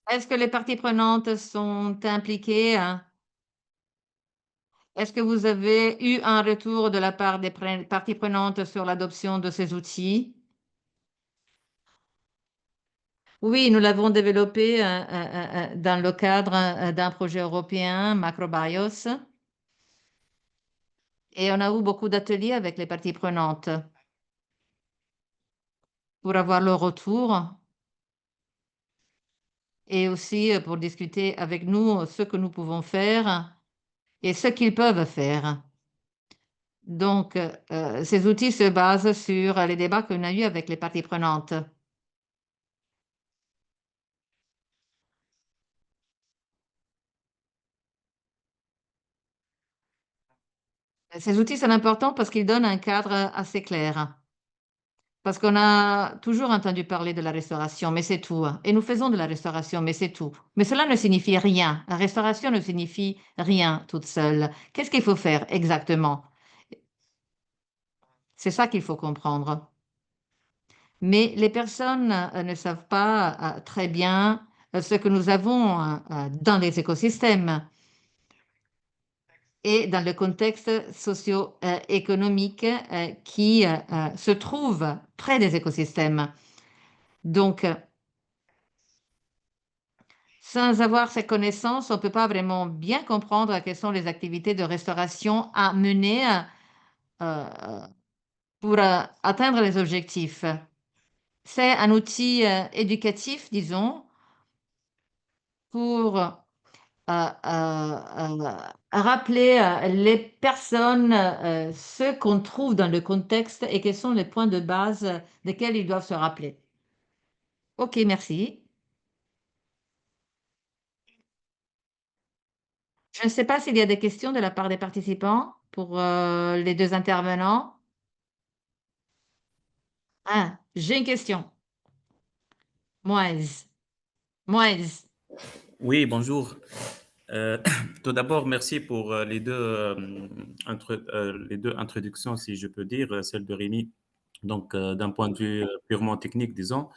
Est-ce que les parties prenantes sont impliquées, hein? Est-ce que vous avez eu un retour de la part des parties prenantes sur l'adoption de ces outils? Oui, nous l'avons développé dans le cadre d'un projet européen, Macrobios, et on a eu beaucoup d'ateliers avec les parties prenantes pour avoir leur retour et aussi pour discuter avec nous ce que nous pouvons faire et ce qu'ils peuvent faire. Donc, ces outils se basent sur les débats qu'on a eus avec les parties prenantes. Ces outils sont importants parce qu'ils donnent un cadre assez clair. Parce qu'on a toujours entendu parler de la restauration, mais c'est tout, hein. Et nous faisons de la restauration, mais c'est tout. Mais cela ne signifie rien. La restauration ne signifie rien toute seule. Qu'est-ce qu'il faut faire exactement? C'est ça qu'il faut comprendre. Mais les personnes ne savent pas très bien ce que nous avons dans les écosystèmes et dans le contexte socio-économique qui se trouve près des écosystèmes. Donc, sans avoir ces connaissances, on ne peut pas vraiment bien comprendre quelles sont les activités de restauration à mener pour atteindre les objectifs. C'est un outil éducatif, disons, pour rappeler les personnes ce qu'on trouve dans le contexte et quels sont les points de base desquels ils doivent se rappeler. OK, merci. Je ne sais pas s'il y a des questions de la part des participants pour les deux intervenants. Ah, j'ai une question. Moise. Moise. Oui, bonjour. Tout d'abord, merci pour les deux introductions, si je peux dire, celle de Rémi, donc d'un point de vue purement technique, disons,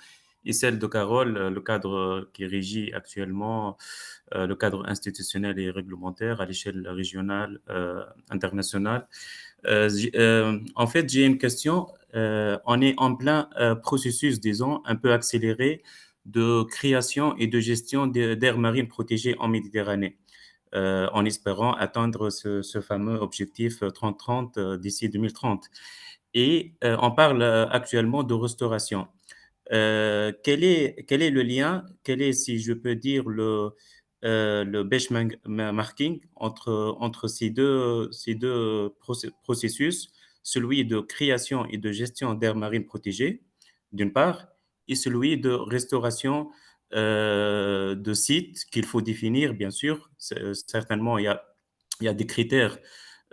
et celle de Carole, le cadre qui régit actuellement, le cadre institutionnel et réglementaire à l'échelle régionale, internationale. En fait, j'ai une question. On est en plein processus, disons, un peu accéléré de création et de gestion d'aires marines protégées en Méditerranée, en espérant atteindre ce fameux objectif 30-30 d'ici 2030. Et on parle actuellement de restauration. Quel est le lien, quel est, si je peux dire, le benchmarking entre ces deux processus, celui de création et de gestion d'aires marines protégées, d'une part, et celui de restauration de sites qu'il faut définir, bien sûr. Certainement, il y a des critères.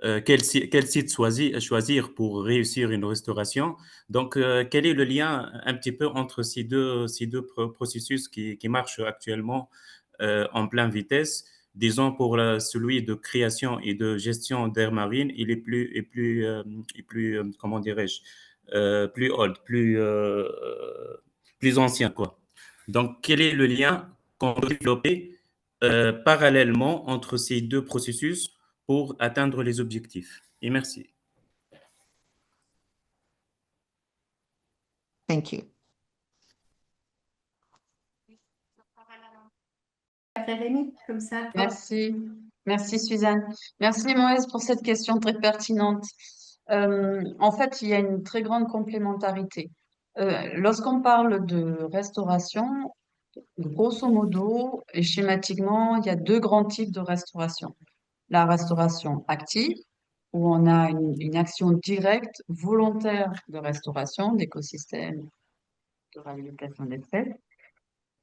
Quel site choisir pour réussir une restauration? Donc, quel est le lien un petit peu entre ces deux processus qui marchent actuellement en pleine vitesse? Disons pour celui de création et de gestion d'air marine, il est plus comment dirais-je, plus old, plus ancien, quoi. Donc, quel est le lien qu'on peut développer parallèlement entre ces deux processus pour atteindre les objectifs? Et merci. Thank you. Après Rémi, comme ça. Merci. Merci Suzanne. Merci Moïse pour cette question très pertinente. En fait, il y a une très grande complémentarité. Lorsqu'on parle de restauration, grosso modo et schématiquement, il y a deux grands types de restauration. La restauration active, où on a une action directe, volontaire de restauration d'écosystèmes, de réhabilitation d'espèces,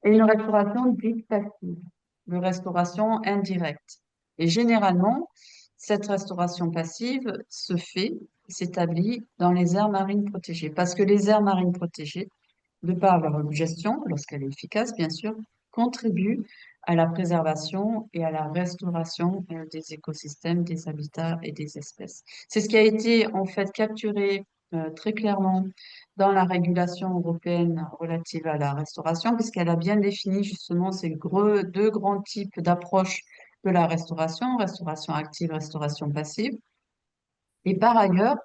et une restauration dite passive, de restauration indirecte. Et généralement, cette restauration passive s'établit dans les aires marines protégées, parce que les aires marines protégées, de par leur gestion, lorsqu'elle est efficace, bien sûr, contribuent à la préservation et à la restauration des écosystèmes, des habitats et des espèces. C'est ce qui a été en fait capturé très clairement dans la régulation européenne relative à la restauration, puisqu'elle a bien défini justement ces deux grands types d'approches de la restauration, restauration active, restauration passive. Et par ailleurs,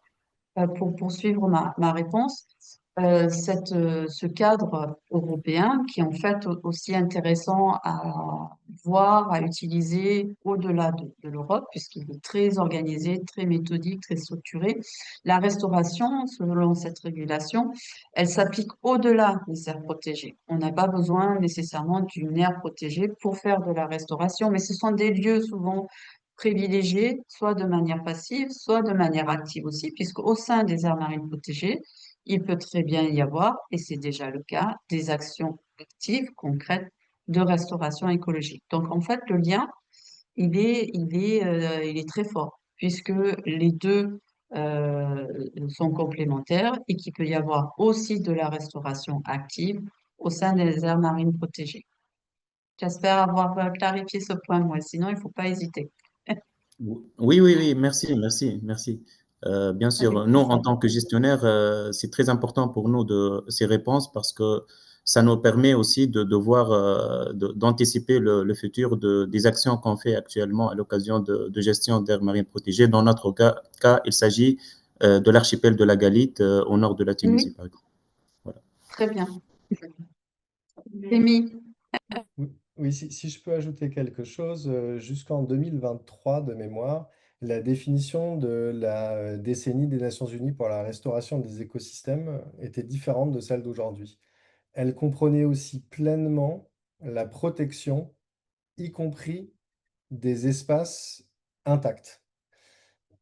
pour poursuivre ma réponse, ce cadre européen qui est en fait aussi intéressant à voir, à utiliser au-delà de l'Europe, puisqu'il est très organisé, très méthodique, très structuré. La restauration, selon cette régulation, elle s'applique au-delà des aires protégées. On n'a pas besoin nécessairement d'une aire protégée pour faire de la restauration, mais ce sont des lieux souvent privilégiés, soit de manière passive, soit de manière active aussi, puisqu'au sein des aires marines protégées, il peut très bien y avoir, et c'est déjà le cas, des actions actives, concrètes de restauration écologique. Donc en fait, le lien, il est très fort, puisque les deux sont complémentaires et qu'il peut y avoir aussi de la restauration active au sein des aires marines protégées. J'espère avoir clarifié ce point, moi, sinon il ne faut pas hésiter. Oui, oui, oui, merci, merci, merci. Bien sûr, Avec nous, en plaisir. tant que gestionnaire, c'est très important pour nous de ces réponses parce que ça nous permet aussi de voir, d'anticiper le futur des actions qu'on fait actuellement à l'occasion de gestion d'aires marines protégées. Dans notre cas, il s'agit de l'archipel de la Galite au nord de la Tunisie, Oui, par exemple. Voilà. très bien. Mais- Rémi, Oui, oui, si je peux ajouter quelque chose, jusqu'en 2023 de mémoire, la définition de la décennie des Nations Unies pour la restauration des écosystèmes était différente de celle d'aujourd'hui. Elle comprenait aussi pleinement la protection, y compris des espaces intacts.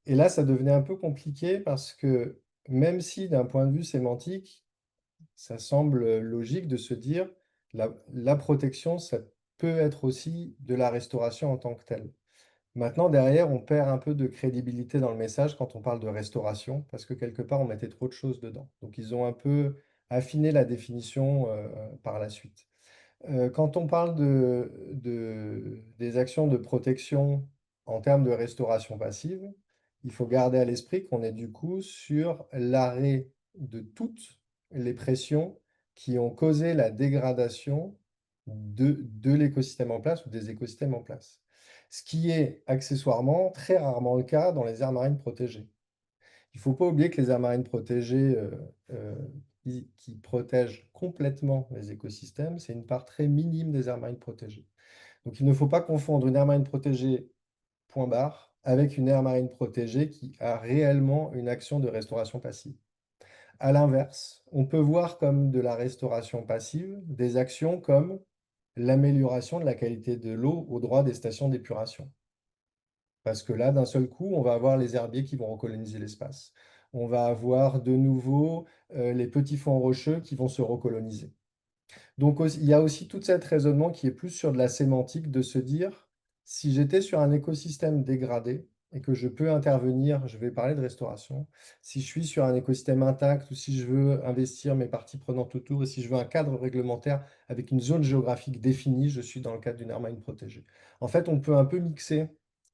Et là, ça devenait un peu compliqué parce que même si d'un point de vue sémantique, ça semble logique de se dire la protection, ça peut être aussi de la restauration en tant que telle. Maintenant, derrière, on perd un peu de crédibilité dans le message quand on parle de restauration, parce que quelque part, on mettait trop de choses dedans. Donc, ils ont un peu affiné la définition par la suite. Quand on parle des actions de protection en termes de restauration passive, il faut garder à l'esprit qu'on est du coup sur l'arrêt de toutes les pressions qui ont causé la dégradation de l'écosystème en place ou des écosystèmes en place. Ce qui est accessoirement très rarement le cas dans les aires marines protégées. Il ne faut pas oublier que les aires marines protégées euh, qui protègent complètement les écosystèmes, c'est une part très minime des aires marines protégées. Donc il ne faut pas confondre une aire marine protégée, point barre, avec une aire marine protégée qui a réellement une action de restauration passive. À l'inverse, on peut voir comme de la restauration passive des actions comme l'amélioration de la qualité de l'eau au droit des stations d'épuration. Parce que là, d'un seul coup, on va avoir les herbiers qui vont recoloniser l'espace. On va avoir de nouveau les petits fonds rocheux qui vont se recoloniser. Donc, il y a aussi tout cet raisonnement qui est plus sur de la sémantique, de se dire, si j'étais sur un écosystème dégradé et que je peux intervenir, je vais parler de restauration, si je suis sur un écosystème intact ou si je veux investir mes parties prenantes autour et si je veux un cadre réglementaire avec une zone géographique définie, je suis dans le cadre d'une aire marine protégée. En fait, on peut un peu mixer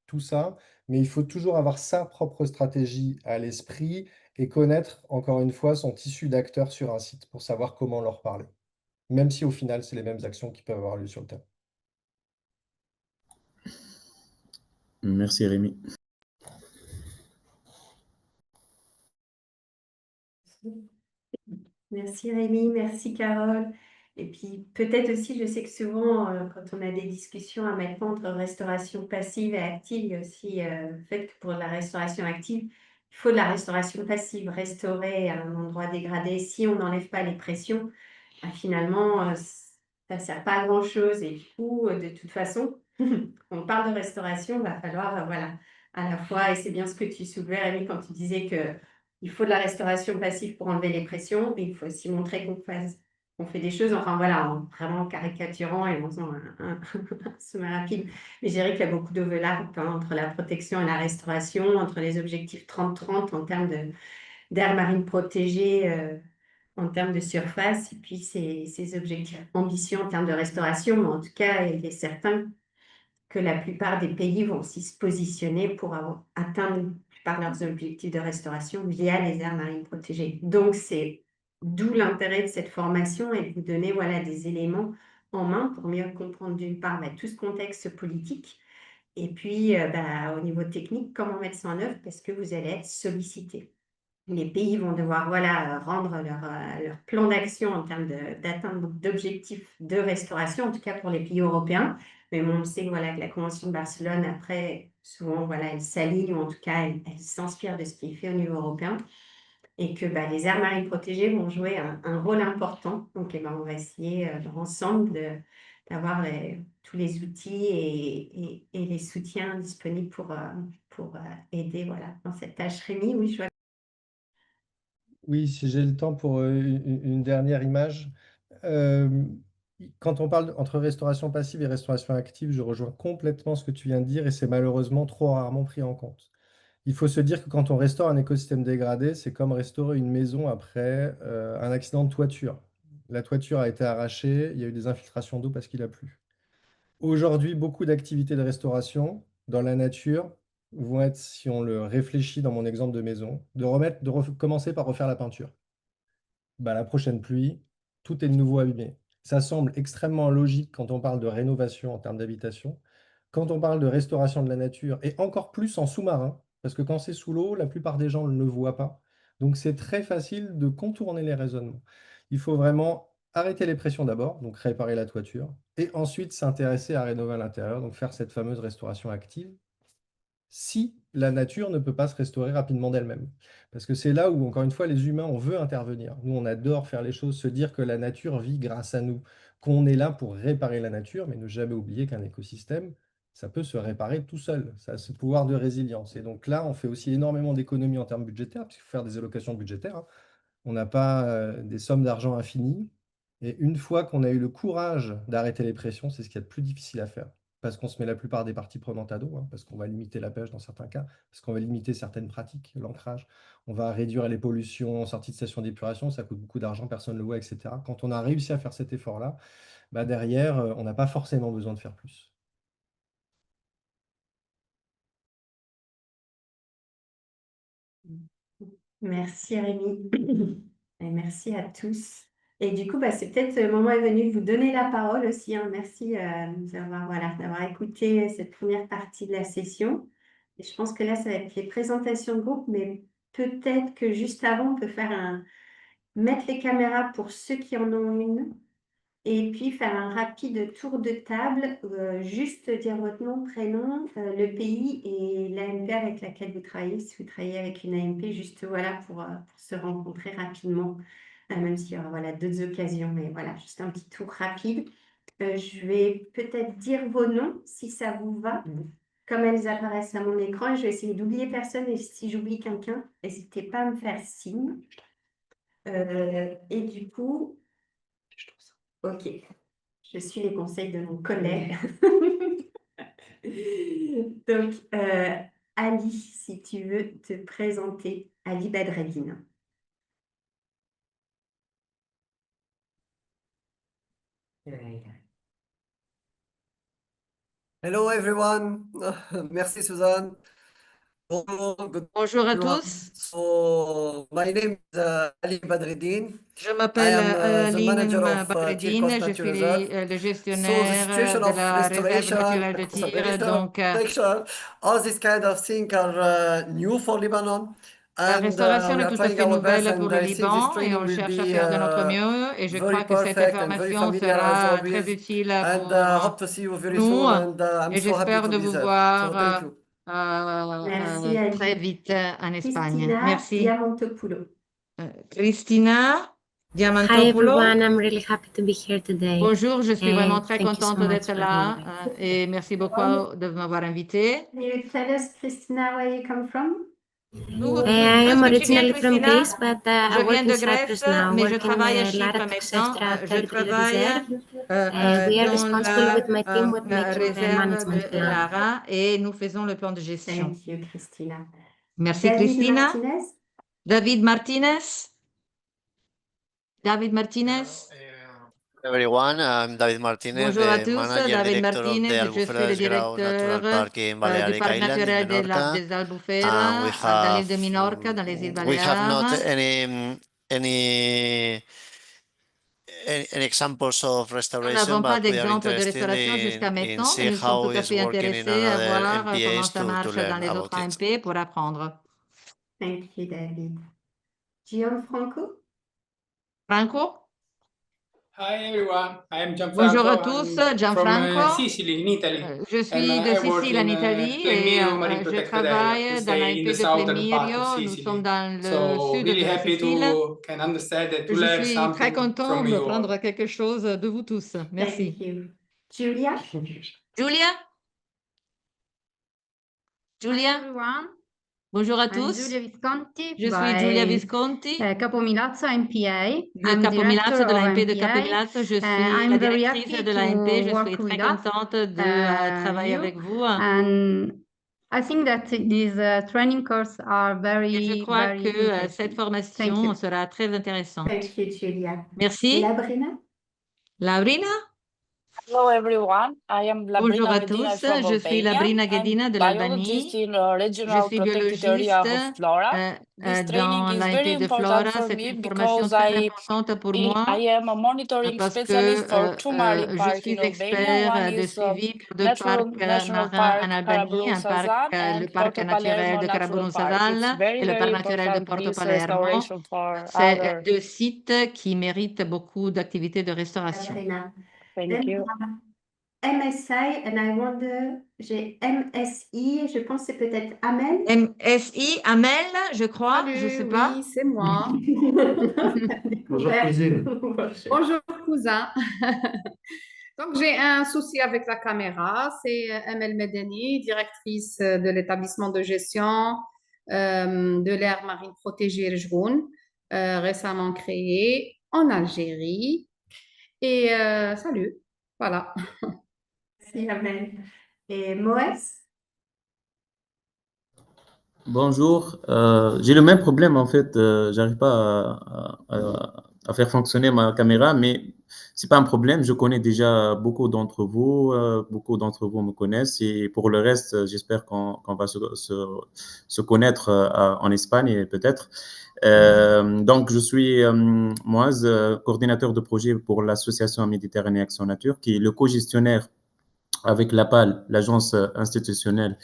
tout ça, mais il faut toujours avoir sa propre stratégie à l'esprit et connaître, encore une fois, son tissu d'acteurs sur un site pour savoir comment leur parler, même si au final, c'est les mêmes actions qui peuvent avoir lieu sur le terrain. Merci, Rémi. Merci Rémi, merci Carole. Et puis peut-être aussi, je sais que souvent, quand on a des discussions à mettre entre restauration passive et active, il y a aussi le fait que pour la restauration active, il faut de la restauration passive, restaurer un endroit dégradé. Si on n'enlève pas les pressions, bah, finalement, ça ne sert pas à grand-chose. Et du coup, de toute façon, on parle de restauration, il va falloir, voilà, à la fois, et c'est bien ce que tu soulevais, Rémi, quand tu disais que il faut de la restauration passive pour enlever les pressions, mais il faut aussi montrer qu'on fait des choses, enfin voilà, en vraiment caricaturant et en faisant un sommet rapide. Mais je dirais qu'il y a beaucoup d'overlap entre la protection et la restauration, entre les objectifs 30-30 en termes d'aires marines protégées, en termes de surface, et puis ces objectifs ambitieux en termes de restauration. Mais en tout cas, il est certain que la plupart des pays vont aussi se positionner pour atteindre par leurs objectifs de restauration via les aires marines protégées. Donc, c'est d'où l'intérêt de cette formation et de vous donner voilà, des éléments en main pour mieux comprendre d'une part tout ce contexte politique Et puis, au niveau technique, comment mettre ça en œuvre? Parce que vous allez être sollicité. Les pays vont devoir rendre leur plan d'action en termes d'atteinte d'objectifs de restauration, en tout cas pour les pays européens. Mais on sait que la Convention de Barcelone, après, souvent, elle s'aligne, ou en tout cas, elle s'inspire de ce qui est fait au niveau européen. Et que les aires marines protégées vont jouer un rôle important. Donc, on va essayer ensemble d'avoir tous les outils et les soutiens disponibles pour aider dans cette tâche. Rémi, oui, je vois. Oui, si j'ai le temps pour une dernière image. Euh, Quand on parle entre restauration passive et restauration active, je rejoins complètement ce que tu viens de dire et c'est malheureusement trop rarement pris en compte. Il faut se dire que quand on restaure un écosystème dégradé, c'est comme restaurer une maison après un accident de toiture. La toiture a été arrachée, il y a eu des infiltrations d'eau parce qu'il a plu. Aujourd'hui, beaucoup d'activités de restauration dans la nature vont être, si on le réfléchit dans mon exemple de maison, commencer par refaire la peinture. La prochaine pluie, tout est de nouveau abîmé. Ça semble extrêmement logique quand on parle de rénovation en termes d'habitation. Quand on parle de restauration de la nature, et encore plus en sous-marin, parce que quand c'est sous l'eau, la plupart des gens ne le voient pas. Donc c'est très facile de contourner les raisonnements. Il faut vraiment arrêter les pressions d'abord, donc réparer la toiture, et ensuite s'intéresser à rénover à l'intérieur, donc faire cette fameuse restauration active si la nature ne peut pas se restaurer rapidement d'elle-même. Parce que c'est là où, encore une fois, les humains, on veut intervenir. Nous, on adore faire les choses, se dire que la nature vit grâce à nous, qu'on est là pour réparer la nature, mais ne jamais oublier qu'un écosystème, ça peut se réparer tout seul. Ça a ce pouvoir de résilience. Et donc là, on fait aussi énormément d'économies en termes budgétaires, puisqu'il faut faire des allocations budgétaires, hein. On n'a pas des sommes d'argent infinies. Et une fois qu'on a eu le courage d'arrêter les pressions, c'est ce qu'il y a de plus difficile à faire. Parce qu'on se met la plupart des parties prenantes à dos, hein, parce qu'on va limiter la pêche dans certains cas, parce qu'on va limiter certaines pratiques, l'ancrage, on va réduire les pollutions en sortie de station d'épuration, ça coûte beaucoup d'argent, personne ne le voit, etc. Quand on a réussi à faire cet effort-là, derrière, on n'a pas forcément besoin de faire plus. Merci Rémi. Et merci à tous. Et du coup, c'est peut-être le moment est venu de vous donner la parole aussi, hein. Merci d'avoir écouté cette première partie de la session. Et je pense que là, ça va être les présentations de groupe, mais peut-être que juste avant, on peut mettre les caméras pour ceux qui en ont une. Et puis faire un rapide tour de table, juste dire votre nom, prénom, le pays et l'AMP avec laquelle vous travaillez, si vous travaillez avec une AMP, juste pour se rencontrer rapidement, même s'il y aura d'autres occasions, mais voilà, juste un petit tour rapide. Je vais peut-être dire vos noms, si ça vous va, comme elles apparaissent à mon écran. Je vais essayer d'oublier personne et si j'oublie quelqu'un, n'hésitez pas à me faire signe. Et du coup, ok. Je suis les conseils de mon collègue. Donc, Ali, si tu veux te présenter, Ali Badreddine. Hello everyone. Merci Suzanne. Bonjour à everyone. tous. So my name is Ali Badreddine. Je I m'appelle am the Aline manager of Badreddine, Tir Coast je Nature suis Reserve. le So the gestionnaire situation de of la réserve restoration, naturelle de Tir. conservation, Donc, protection, all these kind of things are new for Lebanon. la And restauration we est are tout à trying fait our best, nouvelle pour and le I think this Liban et training on will cherche à be faire de notre mieux. Et je very crois que cette perfect and very formation familiar as sera très always. utile And pour hope to see you very nous soon. And I'm et so happy j'espère to de be vous there. So thank voir you. Merci très Ali. vite en Espagne. Christina Merci. Diamantopoulos. Christina Hi Diamantopoulos. everyone, I'm really happy to be here today. Bonjour, je suis vraiment And très thank you so contente much d'être for the là invite. et merci beaucoup de m'avoir invité. Can you tell us, Christina, where you come from? D'où I am est-ce que tu viens, originally from Christina? Greece, but Je I viens work de in Grèce, Cyprus now, mais je working travaille à la Chypre Ratax maintenant. Extra Je Territorial travaille Reserve. We are dans responsible la with my team with making the réserve management de plan. Lara et nous faisons le plan de gestion. Thank you, Christina. Merci, David Christina. Martinez. David Martinez. David Martinez. Everyone, I'm David Martinez, Bonjour à the tous, manager David director of the Martinez, je suis le Albuferas Grau Natural directeur Park in du Balearic parc Island in naturel Menorca, des and Albufera dans l'île de Minorca, dans les îles we have not Baléares. any any examples of Nous restoration, n'avons pas but we are d'exemple de interested restauration jusqu'à in maintenant, see mais nous sommes how tout à it's fait working in intéressés à another voir comment MPAs ça to marche learn dans les about autres it. AMP pour apprendre. Thank you, David. Gianfranco? Franco? Hi everyone, I am Bonjour à Gianfranco. tous, I'm from Gianfranco. Sicily in Italy, Je and suis de I work Sicile en in Italie et Plemirio Marine je Protected Area. We travaille dans stay in l'AMP the de southern part of Plemirio. Nous sommes Sicily. dans le So sud really de la happy Sicile. to can understand and to Je learn suis très something content from you all. d'apprendre quelque chose de vous tous. Merci. Thank you. Julia? Julia? Julia? Everyone. Bonjour à I'm tous. Giulia Visconti Je suis Giulia by Visconti Capo Milazzo MPA. de I'm Capo Milazzo, director de of l'AMP de MPA. Capo Milazzo. Je suis I'm la very directrice happy de to l'AMP. Je work suis très with us, contente de travailler you. avec vous. And I think that these training courses are Et je very, crois very que cette interesting. Thank formation you. sera très intéressante. Thank you, Julia. Merci. Labrina? Laurina? Hello everyone, I am Bonjour Labrina à Ghedina tous, from je suis Albania. Labrina I'm Ghedina de biologist l'Albanie. in Je Regional suis Protected Area biologiste of Flora. This training dans is l'AMP very de important Flora. for C'est me une formation because très importante pour moi I am a monitoring parce specialist for two marine je parks suis in Albania. One expert de is suivi pour deux parcs National marins en Park Albanie, Karaburun-Sazan le and parc Porto naturel Palermo de Natural Park. It's Carabono-Sazal very, et le very parc naturel de important, Porto this Palermo. restoration for C'est other. deux sites qui méritent beaucoup d'activités de restauration. Labrina. Thank Then you. MSI, and I wonder, j'ai MSI, je pense que c'est peut-être Amel. MSI, Amel, je crois, je Salut, sais pas. oui, c'est moi. Bonjour, cousine. Bonjour, cousin. Donc, j'ai un souci avec la caméra. C'est Amel Medeni, directrice de l'établissement de gestion de l'aire marine protégée Rejgoun, récemment créé en Algérie. Et salut, voilà. Merci, Amel. Et Moès? Bonjour, j'ai le même problème en fait, j'arrive pas à faire fonctionner ma caméra, mais c'est pas un problème, je connais déjà beaucoup d'entre vous me connaissent et pour le reste, j'espère qu'on va se connaître en Espagne peut-être. Donc je suis Moaz, coordinateur de projet pour l'association Méditerranée Action Nature, qui est le co-gestionnaire avec l'APAL, l'agence institutionnelle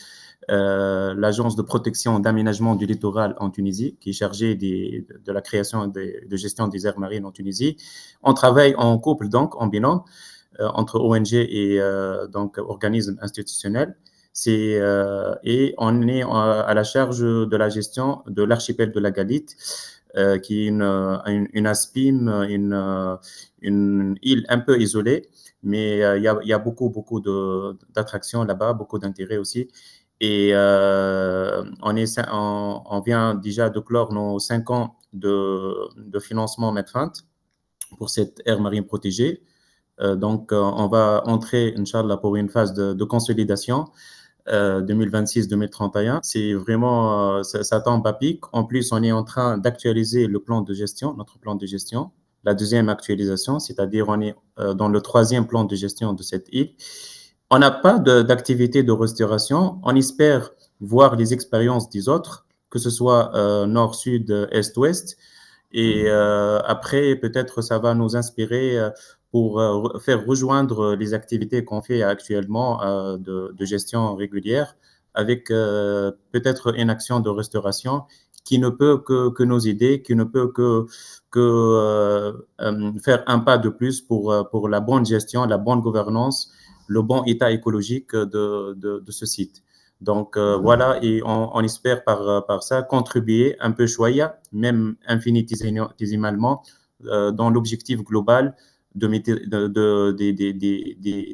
l'agence de protection d'aménagement du littoral en Tunisie, qui est chargée de la création de gestion des aires marines en Tunisie. On travaille en couple, donc en binôme, entre ONG et donc organismes institutionnels. Et on est à la charge de la gestion de l'archipel de la Galite, qui est une ASPIM, une île un peu isolée, mais il y a beaucoup d'attractions là-bas, beaucoup d'intérêt aussi. Et on vient déjà de clore nos 5 ans de financement Medfund pour cette aire marine protégée. Donc, on va entrer, Inch'Allah, pour une phase de consolidation 2026-2031. C'est vraiment, ça tombe à pic. En plus, on est en train d'actualiser le plan de gestion, notre plan de gestion. La deuxième actualisation, c'est-à-dire on est dans le 3e plan de gestion de cette île. On n'a pas d'activité de restauration. On espère voir les expériences des autres, que ce soit nord, sud, est, ouest. Et après, peut-être ça va nous inspirer pour faire rejoindre les activités qu'on fait actuellement de gestion régulière avec peut-être une action de restauration qui ne peut que nous aider, qui ne peut que faire un pas de plus pour la bonne gestion, la bonne gouvernance, le bon état écologique de ce site. Donc voilà, et on espère par ça contribuer un peu choya, même infinitésimalement, dans l'objectif global des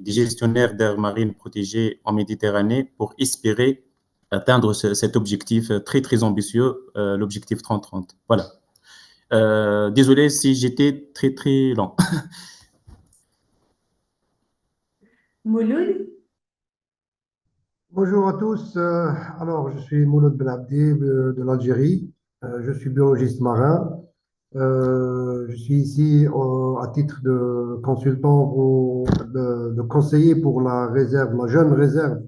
gestionnaires d'aires marines protégées en Méditerranée pour espérer atteindre cet objectif très, très ambitieux, l'objectif 30-30. Voilà. Désolé si j'étais très, très lent. Mouloud? Bonjour à tous. Alors, je suis Mouloud Ben Abdi de l'Algérie. Je suis biologiste marin. Je suis ici à titre de consultant ou de conseiller pour la jeune réserve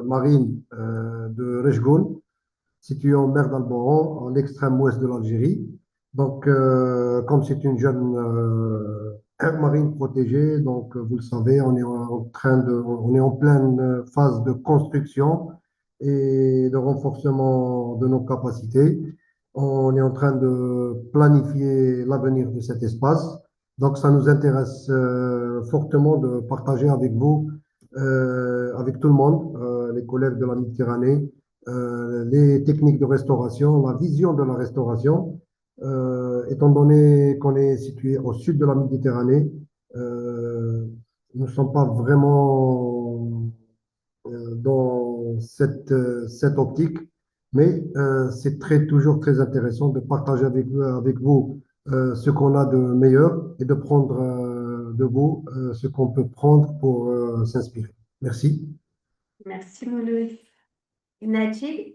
marine de Rejgoun, située en mer d'Alboran, à l'extrême ouest de l'Algérie. Donc, comme c'est une jeune aire marine protégée. Donc, vous le savez, on est en pleine phase de construction et de renforcement de nos capacités. On est en train de planifier l'avenir de cet espace. Donc, ça nous intéresse fortement de partager avec vous, avec tout le monde, les collègues de la Méditerranée, les techniques de restauration, la vision de la restauration. Étant donné qu'on est situé au sud de la Méditerranée, nous ne sommes pas vraiment dans cette optique, mais c'est toujours très intéressant de partager avec vous ce qu'on a de meilleur et de prendre de vous ce qu'on peut prendre pour s'inspirer. Merci. Merci, Mouloud. Najib?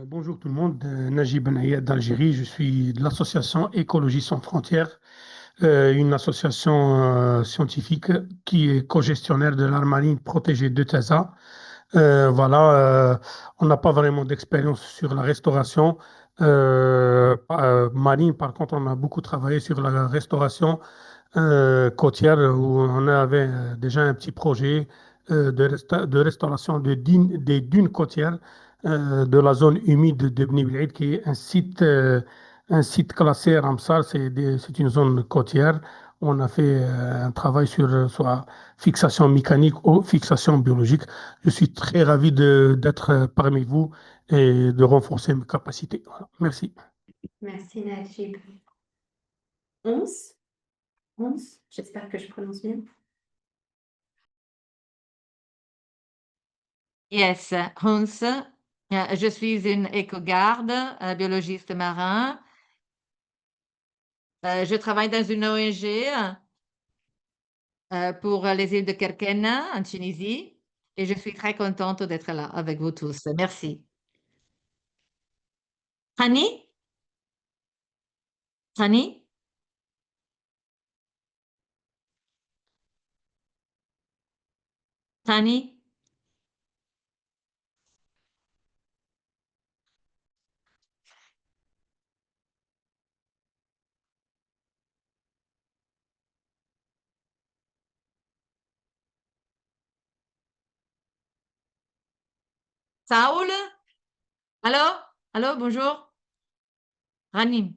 Bonjour tout le monde, Najib Benayed d'Algérie, je suis de l'association Écologie sans frontières, une association scientifique qui est co-gestionnaire de l'art marine protégée de TESA. On n'a pas vraiment d'expérience sur la restauration marine, par contre on a beaucoup travaillé sur la restauration côtière où on avait déjà un petit projet de restauration des dunes côtières de la zone humide de Bni Beled, qui est un site classé Ramsar, c'est une zone côtière. On a fait un travail sur soit fixation mécanique ou fixation biologique. Je suis très ravi d'être parmi vous et de renforcer mes capacités. Voilà. Merci. Merci, Najib. 11? J'espère que je prononce bien. Yes, Hans. Je suis une éco-garde, biologiste marin. Je travaille dans une ONG pour les îles de Kerkena, en Tunisie, et je suis très contente d'être là avec vous tous. Merci. Rani? Rani? Rani? Saoul? Allô? Allô, bonjour? Rani?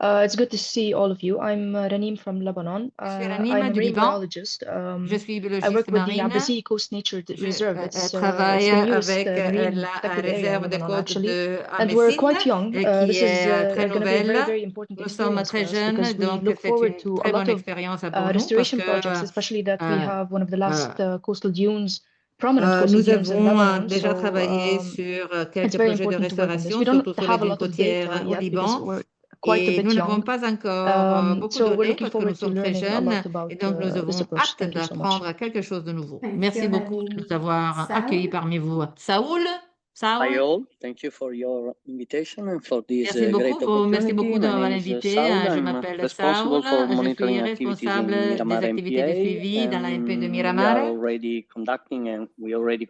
It's good to see all of you. I'm Ranim from Lebanon. Je suis I'm Ranim a du marine Liban. biologist. Je suis I biologiste work with the marine. Abbasie Coast Nature Je Reserve. It's travaille the newest avec marine la protected area in réserve des Lebanon, côtes actually. de And we're Messine, quite young. qui This is est très going to be a nouvelle. very important Nous sommes experience for très us jeunes, because we donc look c'est forward une to a très lot bonne of expérience pour nous parce restoration que projects, especially that we euh, have one of the last euh, coastal dunes, prominent coastal nous dunes in avons Lebanon. déjà So travaillé sur it's quelques very projets de important to work on this. restauration, We don't surtout sur les have a dunes lot of data côtières au yet because Liban. we're quite a Et bit nous n'avons young. pas encore beaucoup So de we're données looking parce que nous forward to sommes très learning a jeunes lot about et donc nous this avons approach. hâte Thank you so much. d'apprendre quelque chose de nouveau. Thank Merci you, beaucoup de Ranim. nous avoir accueillis Saoul? parmi vous. Saoul? Hi Saoul? all, thank you for your invitation and for this Merci great beaucoup, merci beaucoup opportunity. de My m'avoir name is invité. Saul. Je I'm m'appelle responsible Saoul. for Je monitoring suis activities in responsable des Miramar activités de MPA, suivi dans la MP de and we Miramar. are already conducting and we already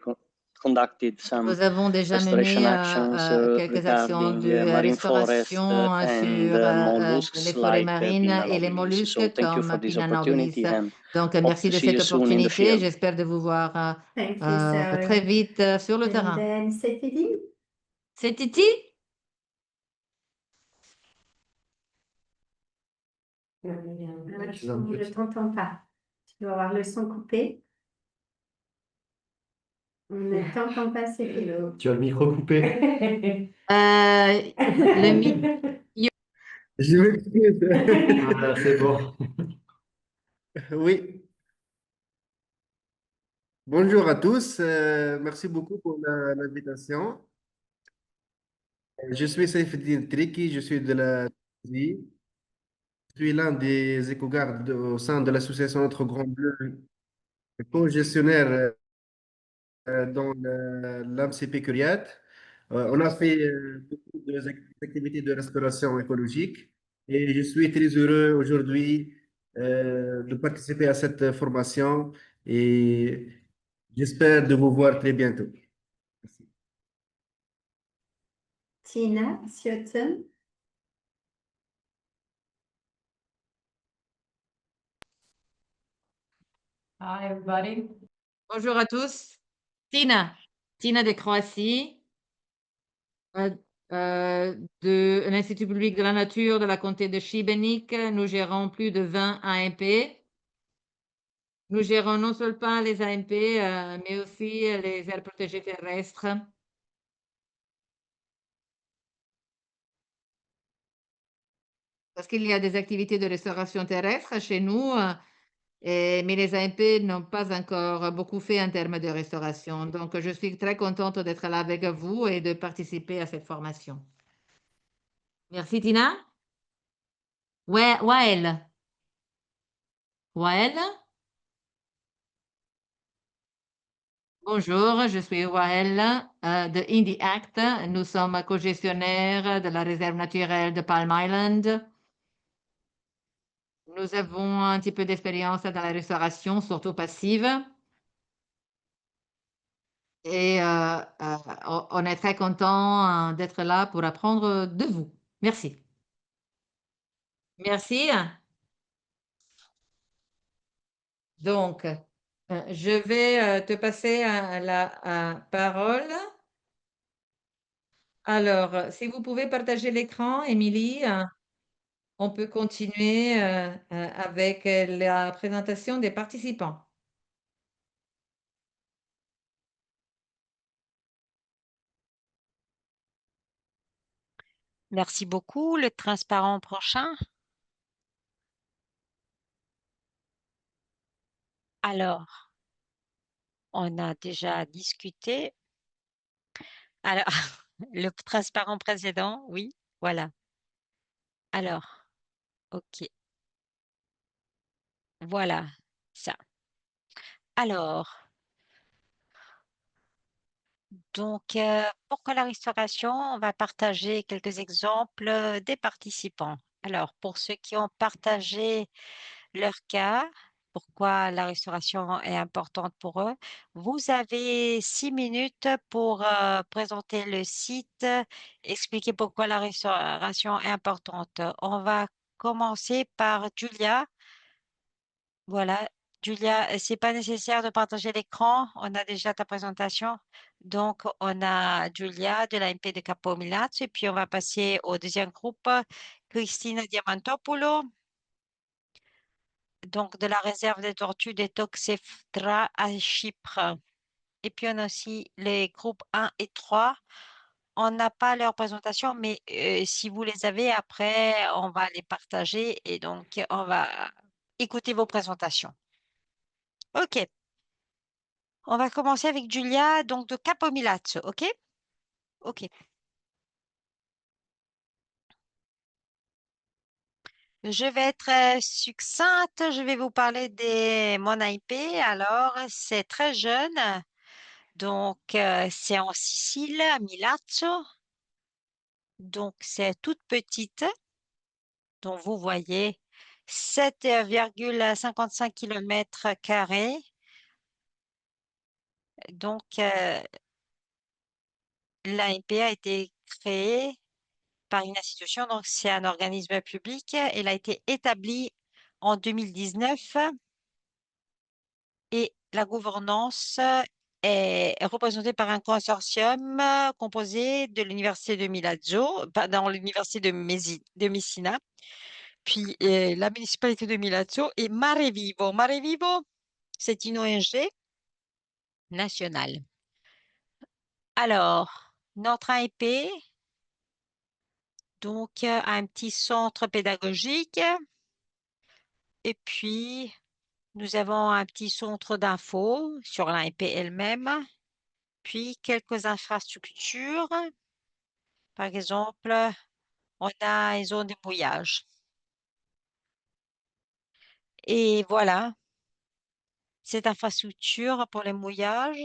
conducted some Nous avons déjà restoration mené actions quelques actions regarding de marine forest restauration and sur mollusks les forêts like marines et les Pinna nobilis. So mollusques thank you for comme this Pinna nobilis. opportunity and Donc, hope merci to de see you cette soon in the opportunité. field. J'espère de vous voir Thank you, Saoul. très vite sur le And terrain. then Setidi? C'est Titi? Non, je ne t'entends pas. Tu dois avoir le son coupé. On ne t'entend pas, Setidi. Tu as le micro coupé. Le Je m'excuse. Voilà, c'est bon. Oui. Bonjour à tous. Merci beaucoup pour l'invitation. Je suis Saifeddine Triki, je suis de la Tunisie. Je suis l'un des éco-gardes au sein de l'association Notre Grand Bleu, co-gestionnaire dans l'AMCP Curiat. On a fait beaucoup d'activités de restauration écologique et je suis très heureux aujourd'hui de participer à cette formation et j'espère de vous voir très bientôt. Tina Sjöten. Hi everybody. Bonjour à tous. Tina de Croatie, de l'Institut public de la nature de la comté de Šibenik. Nous gérons plus de 20 AMP. Nous gérons non seulement les AMP, mais aussi les aires protégées terrestres. Parce qu'il y a des activités de restauration terrestre chez nous, mais les AMP n'ont pas encore beaucoup fait en termes de restauration. Donc, je suis très contente d'être là avec vous et de participer à cette formation. Merci, Tina. Wael. Wael. Bonjour, je suis Wael de Indie Act. Nous sommes co-gestionnaires de la réserve naturelle de Palm Island. Nous avons un petit peu d'expérience dans la restauration, surtout passive. Et on est très content d'être là pour apprendre de vous. Merci. Merci. Donc, je vais te passer la parole. Alors, si vous pouvez partager l'écran, Émilie, on peut continuer avec la présentation des participants. Merci beaucoup. Le transparent prochain. Alors, on a déjà discuté. Alors, le transparent précédent, oui, voilà. Alors, OK. Voilà, ça. Alors, donc, pour la restauration, on va partager quelques exemples des participants. Alors, pour ceux qui ont partagé leur cas, pourquoi la restauration est importante pour eux, vous avez 6 minutes pour présenter le site, expliquer pourquoi la restauration est importante. On va commencer par Julia. Voilà, Julia, c'est pas nécessaire de partager l'écran, on a déjà ta présentation. Donc, on a Julia de l'AMP de Capo Milazzo et puis on va passer au deuxième groupe, Cristina Diamantopoulou, donc de la réserve des tortues des Toxéphtra à Chypre. Et puis on a aussi les groupes 1 et 3. On n'a pas leur présentation, mais si vous les avez après, on va les partager et donc on va écouter vos présentations. OK. On va commencer avec Julia, donc de Capo Milazzo, OK? OK. Je vais être succincte, je vais vous parler des mon IP. Alors, c'est très jeune, donc c'est en Sicile, à Milazzo. Donc, c'est toute petite, donc vous voyez 7,55 km². Donc, l'AMP a été créée par une institution, donc c'est un organisme public. Elle a été établie en 2019 et la gouvernance est représentée par un consortium composé de l'université de Milazzo, pardon, l'université de Messina, puis la municipalité de Milazzo et Mare Vivo. Mare Vivo, c'est une ONG nationale. Alors, notre AIP, donc un petit centre pédagogique. Et puis, nous avons un petit centre d'infos sur l'AMP elle-même, puis quelques infrastructures. Par exemple, on a une zone de mouillage. Et voilà, cette infrastructure pour les mouillages,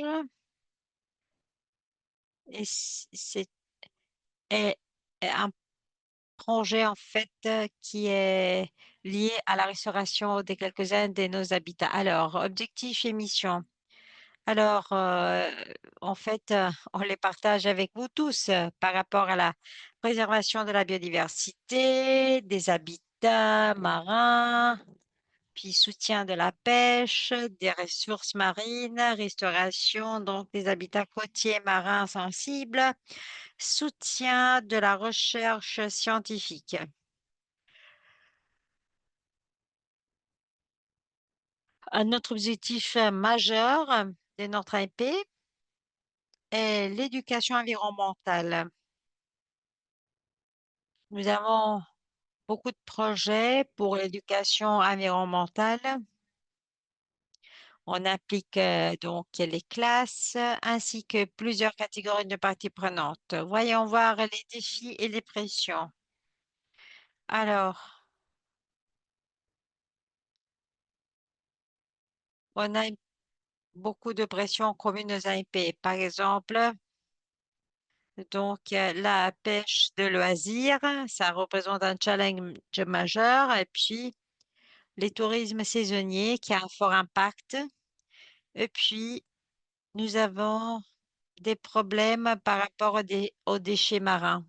et c'est un projet en fait qui est lié à la restauration de quelques-uns de nos habitats. Alors, objectif et mission. Alors, en fait, on les partage avec vous tous par rapport à la préservation de la biodiversité, des habitats marins, puis soutien de la pêche, des ressources marines, restauration donc des habitats côtiers marins sensibles, soutien de la recherche scientifique. Un autre objectif majeur de notre AIP est l'éducation environnementale. Nous avons beaucoup de projets pour l'éducation environnementale. On implique donc les classes ainsi que plusieurs catégories de parties prenantes. Voyons voir les défis et les pressions. Alors, on a beaucoup de pressions communes aux AIP. Par exemple, donc la pêche de loisirs, ça représente un challenge majeur. Et puis, les tourismes saisonniers qui a un fort impact. Et puis, nous avons des problèmes par rapport aux déchets marins.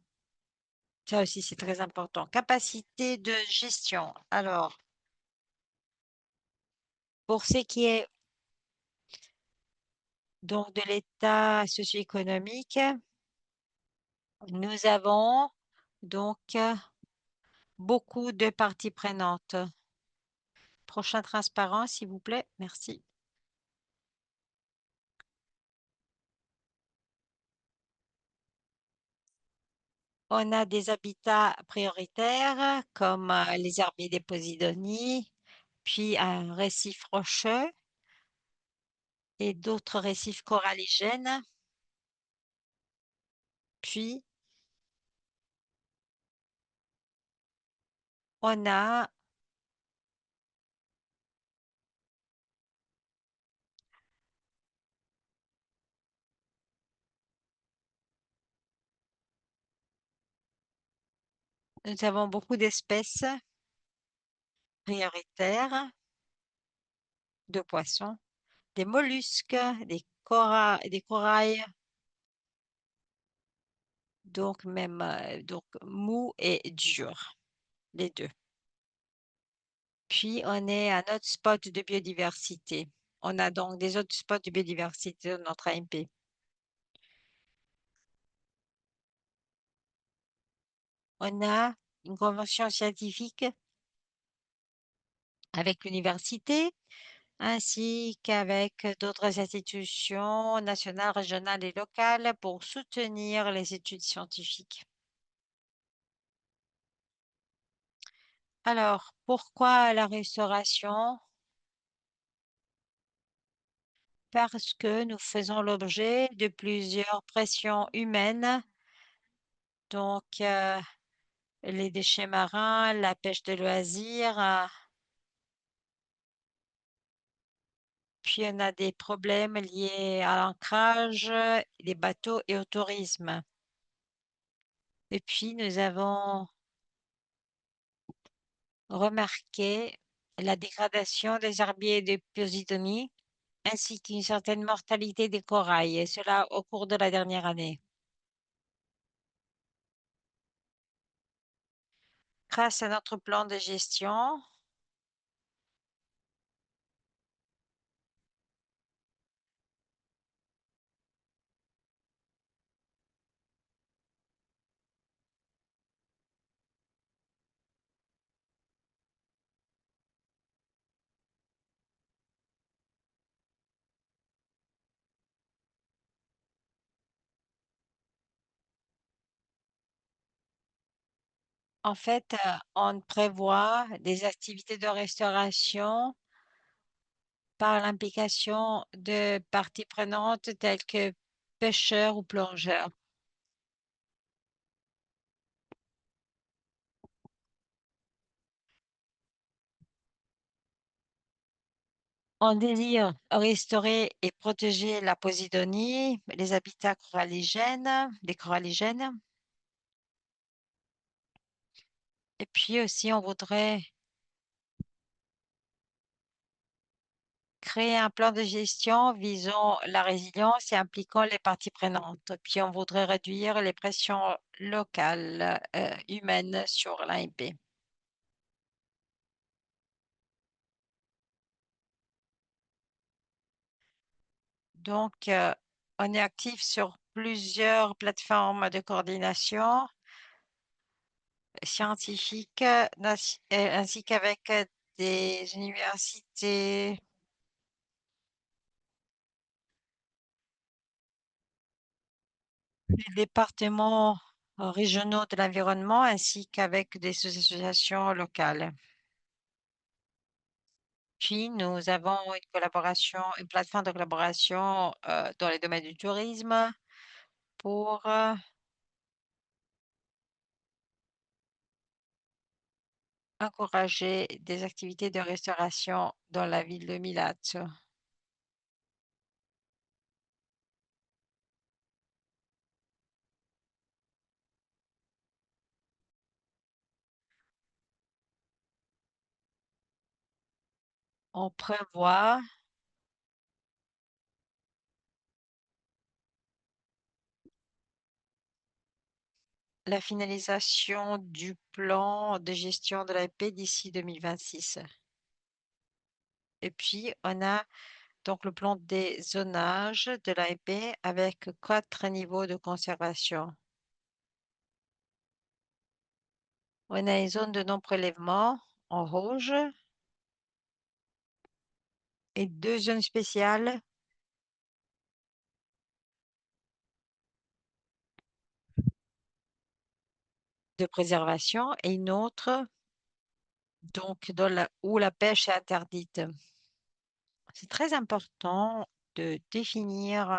Ça aussi, c'est très important. Capacité de gestion. Alors, pour ce qui est donc de l'état socio-économique, nous avons donc beaucoup de parties prenantes. Prochain transparent, s'il vous plaît. Merci. On a des habitats prioritaires comme les herbiers des Posidonies, puis un récif rocheux et d'autres récifs coralligènes. Puis, on a nous avons beaucoup d'espèces prioritaires de poissons, des mollusques, des corails, donc même donc mous et durs, les deux. Puis, on est un hotspot de biodiversité. On a donc des hotspots de biodiversité dans notre AMP. On a une convention scientifique avec l'université ainsi qu'avec d'autres institutions nationales, régionales et locales pour soutenir les études scientifiques. Alors, pourquoi la restauration? Parce que nous faisons l'objet de plusieurs pressions humaines, donc les déchets marins, la pêche de loisirs, puis on a des problèmes liés à l'ancrage, des bateaux et au tourisme. Et puis, nous avons remarqué la dégradation des herbiers de Posidonie ainsi qu'une certaine mortalité des corails, et cela au cours de la dernière année. Grâce à notre plan de gestion, en fait, on prévoit des activités de restauration par l'implication de parties prenantes telles que pêcheurs ou plongeurs. On désire restaurer et protéger la Posidonie, les habitats coralligènes, les coralligènes. Et puis aussi, on voudrait créer un plan de gestion visant la résilience et impliquant les parties prenantes. Puis on voudrait réduire les pressions locales humaines sur l'AMP. Donc, on est actif sur plusieurs plateformes de coordination scientifique ainsi qu'avec des universités des départements régionaux de l'environnement ainsi qu'avec des associations locales. Puis, nous avons une plateforme de collaboration dans les domaines du tourisme pour encourager des activités de restauration dans la ville de Milazzo. On prévoit la finalisation du plan de gestion de la paix d'ici 2026. Et puis, on a donc le plan des zonages de l'AEP avec 4 niveaux de conservation. On a une zone de non-prélèvement en rouge et 2 zones spéciales de préservation et une autre donc où la pêche est interdite. C'est très important de définir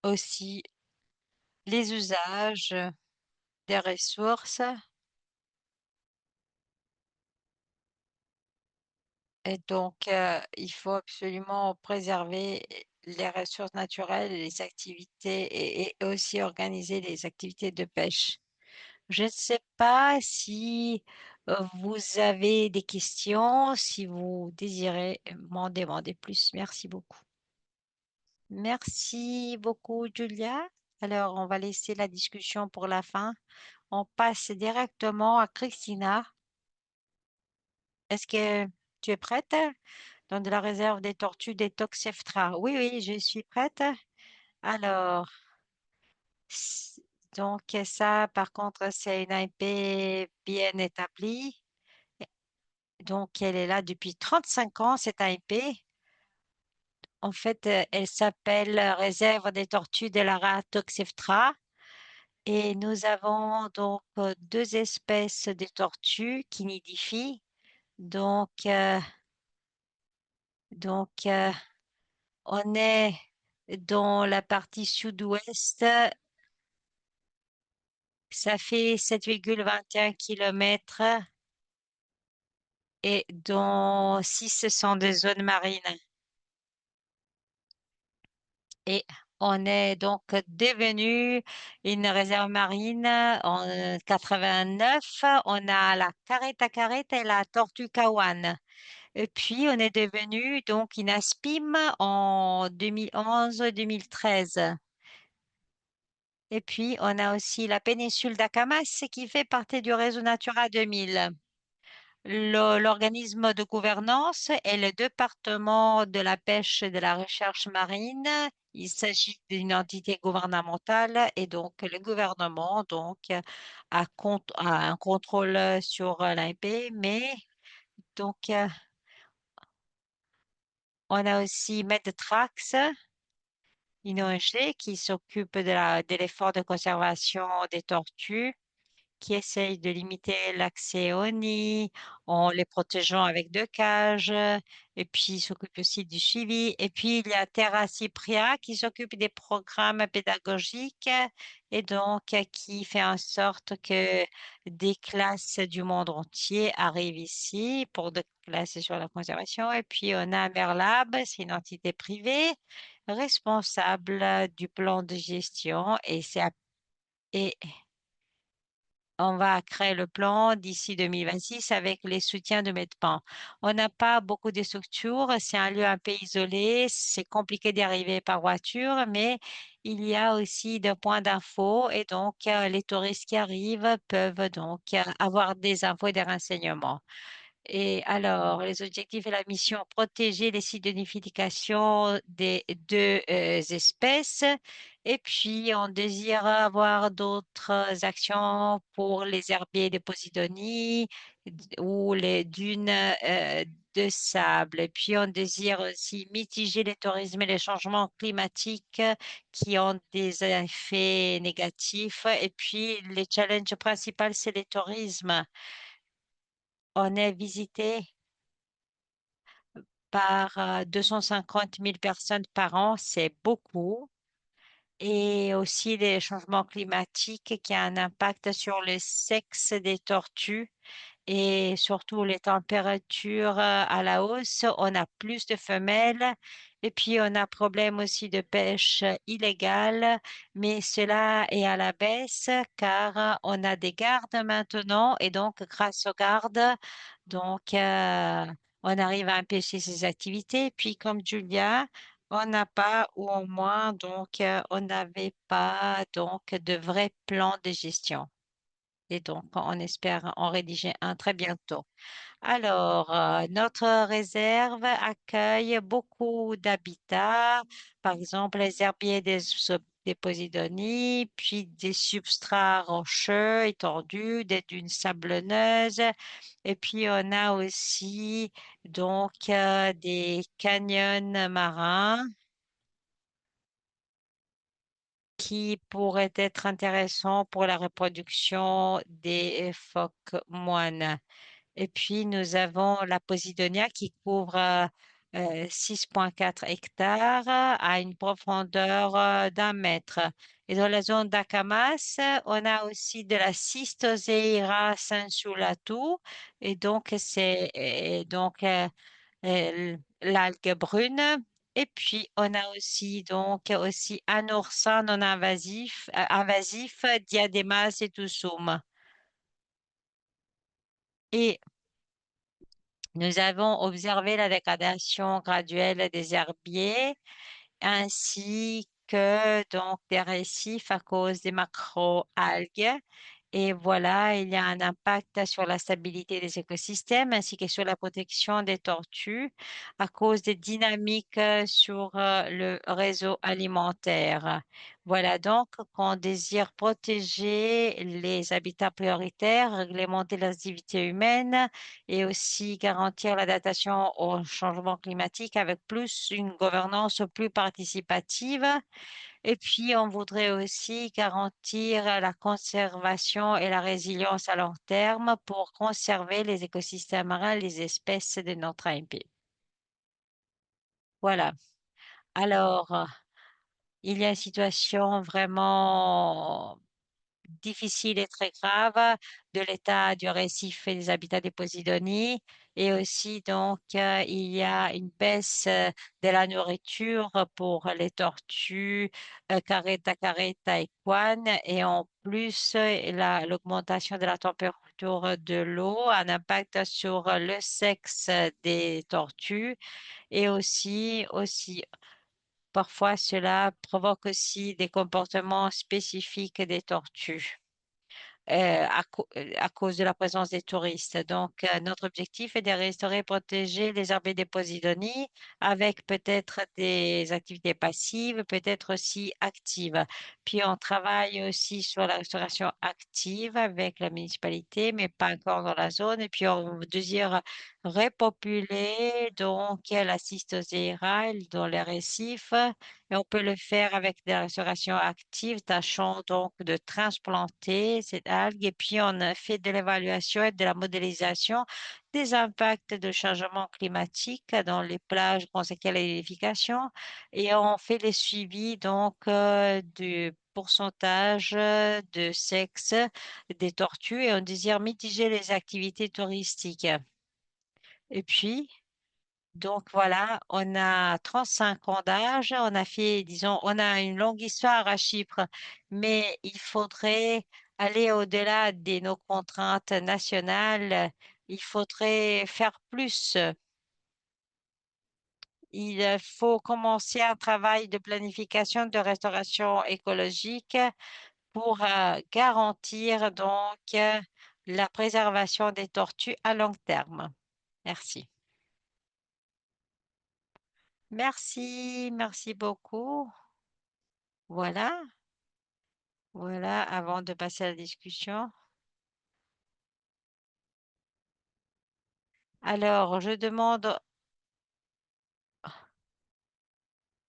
aussi les usages des ressources et donc il faut absolument préserver les ressources naturelles et les activités et aussi organiser les activités de pêche. Je ne sais pas si vous avez des questions, si vous désirez m'en demander plus. Merci beaucoup. Merci beaucoup, Julia. Alors, on va laisser la discussion pour la fin. On passe directement à Christina. Est-ce que tu es prête? Dans de la réserve des tortues des Toxeftra. Oui, oui, je suis prête. Alors, donc ça, par contre, c'est une IP bien établie. Donc, elle est là depuis 35 ans, cette IP. En fait, elle s'appelle Réserve des tortues de Lara Toxeftra. Et nous avons donc 2 espèces de tortues qui nidifient. Donc, on est dans la partie sud-ouest. Ça fait 7,21 km et dont 6 sont des zones marines. Et on est donc devenu une réserve marine en 89. On a la carrette à carrette et la tortue kawan. Et puis, on est devenu donc une ASPIM en 2011-2013. Et puis, on a aussi la péninsule d'Akamas qui fait partie du réseau Natura 2000. L'organisme de gouvernance est le département de la pêche et de la recherche marine. Il s'agit d'une entité gouvernementale et donc le gouvernement a un contrôle sur l'AIP, mais donc on a aussi Medtrax, une ONG qui s'occupe de l'effort de conservation des tortues, qui essaye de limiter l'accès aux nids en les protégeant avec 2 cages, et puis s'occupe aussi du suivi. Et puis, il y a Terra Cypria qui s'occupe des programmes pédagogiques et donc qui fait en sorte que des classes du monde entier arrivent ici pour des classes sur la conservation. Et puis, on a Merlab, c'est une entité privée responsable du plan de gestion et on va créer le plan d'ici 2026 avec les soutiens de Medpan. On n'a pas beaucoup de structures, c'est un lieu un peu isolé, c'est compliqué d'y arriver par voiture, mais il y a aussi des points d'info et donc les touristes qui arrivent peuvent donc avoir des infos et des renseignements. Et alors, les objectifs et la mission, protéger les sites de nidification des deux espèces. Et puis, on désire avoir d'autres actions pour les herbiers de Posidonie ou les dunes de sable. Et puis, on désire aussi mitiger les tourismes et les changements climatiques qui ont des effets négatifs. Et puis, les challenges principaux, c'est le tourisme. On est visité par 250 000 personnes par an, c'est beaucoup. Et aussi les changements climatiques qui ont un impact sur le sexe des tortues et surtout les températures à la hausse. On a plus de femelles et puis on a problème aussi de pêche illégale, mais cela est à la baisse car on a des gardes maintenant et donc grâce aux gardes, donc on arrive à empêcher ces activités. Puis comme Julia, on n'a pas, ou au moins, donc, on n'avait pas donc de vrai plan de gestion. Et donc, on espère en rédiger un très bientôt. Alors, notre réserve accueille beaucoup d'habitats, par exemple les herbiers des Posidonie, puis des substrats rocheux étendus, des dunes sablonneuses, et puis on a aussi donc des canyons marins qui pourraient être intéressants pour la reproduction des phoques moines. Et puis, nous avons la Posidonia qui couvre 6,4 hectares à une profondeur d'1 mètre. Et dans la zone d'Akamas, on a aussi de la Cystoseira sensulatu. Et donc, c'est l'algue brune. Et puis, on a aussi donc aussi un oursin non invasif, Diadema cetusum. Et nous avons observé la dégradation graduelle des herbiers ainsi que donc des récifs à cause des macro-algues. Et voilà, il y a un impact sur la stabilité des écosystèmes ainsi que sur la protection des tortues à cause des dynamiques sur le réseau alimentaire. Voilà donc qu'on désire protéger les habitats prioritaires, réglementer l'activité humaine et aussi garantir l'adaptation au changement climatique avec plus une gouvernance plus participative. Et puis, on voudrait aussi garantir la conservation et la résilience à long terme pour conserver les écosystèmes marins, les espèces de notre AMP. Voilà. Alors, il y a une situation vraiment difficile et très grave de l'état du récif et des habitats des Posidonie. Et aussi, donc, il y a une baisse de la nourriture pour les tortues, caretta et Quan. Et en plus, l'augmentation de la température de l'eau a un impact sur le sexe des tortues. Et aussi parfois, cela provoque aussi des comportements spécifiques des tortues à cause de la présence des touristes. Donc, notre objectif est de restaurer et protéger les herbiers des Posidonies avec peut-être des activités passives, peut-être aussi actives. Puis, on travaille aussi sur la restauration active avec la municipalité, mais pas encore dans la zone. Et puis, on désire repopuler donc la cystoséra dans les récifs. Et on peut le faire avec des restaurations actives, tâchant donc de transplanter cette algue. Et puis, on a fait de l'évaluation et de la modélisation des impacts de changement climatique dans les plages consacrées à l'aérification. Et on fait les suivis donc du pourcentage de sexe des tortues et on désire mitiger les activités touristiques. Et puis, donc voilà, on a 35 ans d'âge, on a fait, disons, on a une longue histoire à Chypre, mais il faudrait aller au-delà de nos contraintes nationales. Il faudrait faire plus. Il faut commencer un travail de planification de restauration écologique pour garantir donc la préservation des tortues à long terme. Merci. Merci beaucoup. Voilà, avant de passer à la discussion. Alors, je demande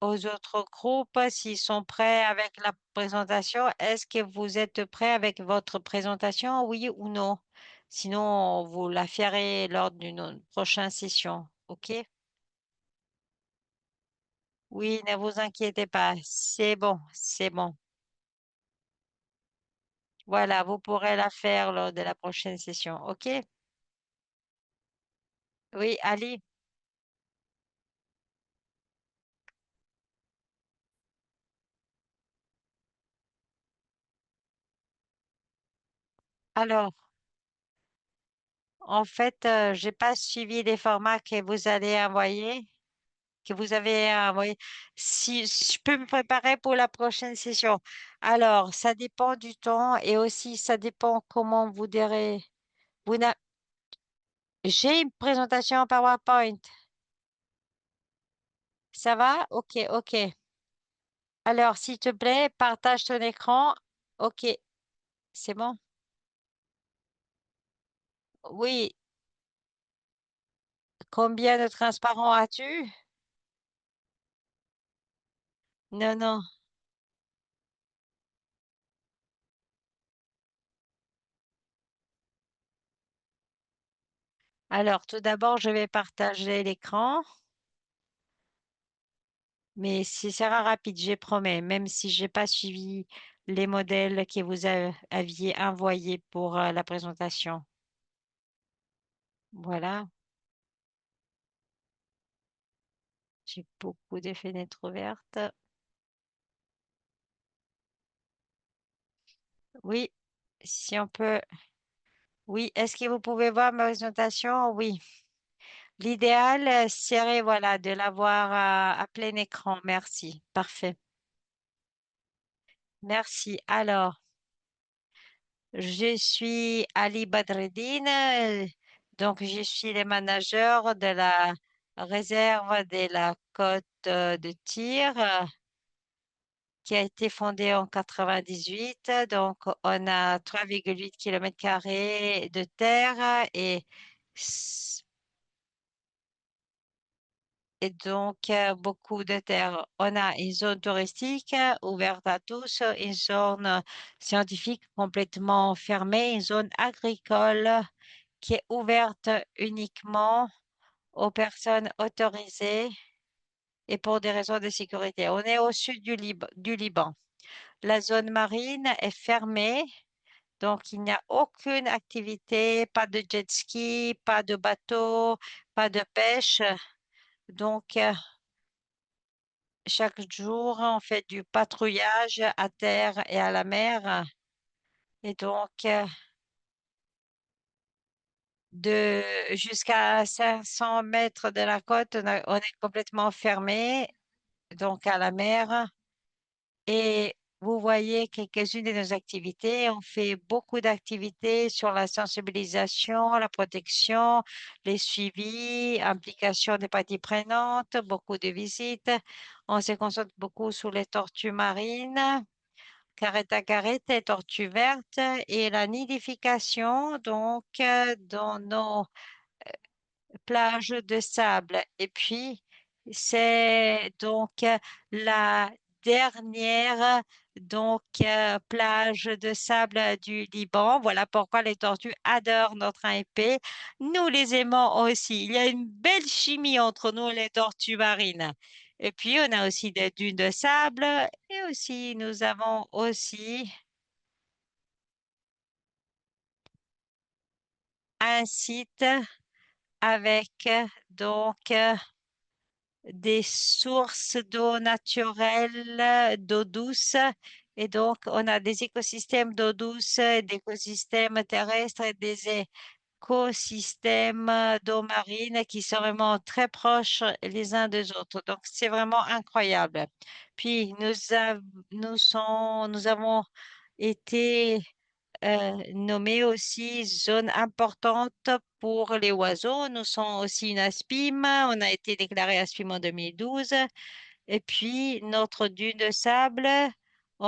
aux autres groupes s'ils sont prêts avec la présentation. Est-ce que vous êtes prêts avec votre présentation, oui ou non? Sinon, vous la ferez lors d'une prochaine session, OK? Oui, ne vous inquiétez pas, c'est bon, c'est bon. Voilà, vous pourrez la faire lors de la prochaine session, OK? Oui, Ali. Alors, en fait, j'ai pas suivi les formats que vous allez envoyer, que vous avez envoyé. Si je peux me préparer pour la prochaine session. Alors, ça dépend du temps et aussi ça dépend comment vous direz. Vous n'a- J'ai une présentation en PowerPoint. Ça va? OK, OK. Alors, s'il te plaît, partage ton écran. OK, c'est bon? Oui. Combien de transparents as-tu? Non, non. Alors, tout d'abord, je vais partager l'écran, mais ce sera rapide, je promets, même si j'ai pas suivi les modèles que vous aviez envoyés pour la présentation. Voilà, j'ai beaucoup de fenêtres ouvertes. Oui, si on peut. Oui, est-ce que vous pouvez voir ma présentation? Oui. L'idéal serait, voilà, de l'avoir à plein écran. Merci. Parfait. Merci. Alors, je suis Ali Badreddine, donc je suis le manager de la réserve de la côte de tir qui a été fondée en 98. Donc, on a 3,8 km² de terre et donc beaucoup de terre. On a une zone touristique ouverte à tous, une zone scientifique complètement fermée, une zone agricole qui est ouverte uniquement aux personnes autorisées et pour des raisons de sécurité. On est au sud du Liban. La zone marine est fermée, donc il n'y a aucune activité, pas de jet ski, pas de bateau, pas de pêche. Donc, chaque jour, on fait du patrouillage à terre et à la mer. Et donc, de jusqu'à 500 mètres de la côte, on est complètement fermé, donc à la mer. Et vous voyez quelques-unes de nos activités. On fait beaucoup d'activités sur la sensibilisation, la protection, les suivis, implication des parties prenantes, beaucoup de visites. On se concentre beaucoup sur les tortues marines, carrette à carrette et tortues vertes et la nidification, donc, dans nos plage de sable. Et puis, c'est donc la dernière plage de sable du Liban. Voilà pourquoi les tortues adorent notre épée. Nous les aimons aussi. Il y a une belle chimie entre nous et les tortues marines. Et puis, on a aussi des dunes de sable et aussi, nous avons aussi un site avec donc des sources d'eau naturelle, d'eau douce Et donc, on a des écosystèmes d'eau douce, des écosystèmes terrestres et des écosystèmes d'eau marine qui sont vraiment très proches les uns des autres. Donc, c'est vraiment incroyable. Puis, nous avons été nommés aussi zone importante pour les oiseaux. Nous sommes aussi une ASPIM. On a été déclaré ASPIM en 2012. Et puis, notre dune de sable a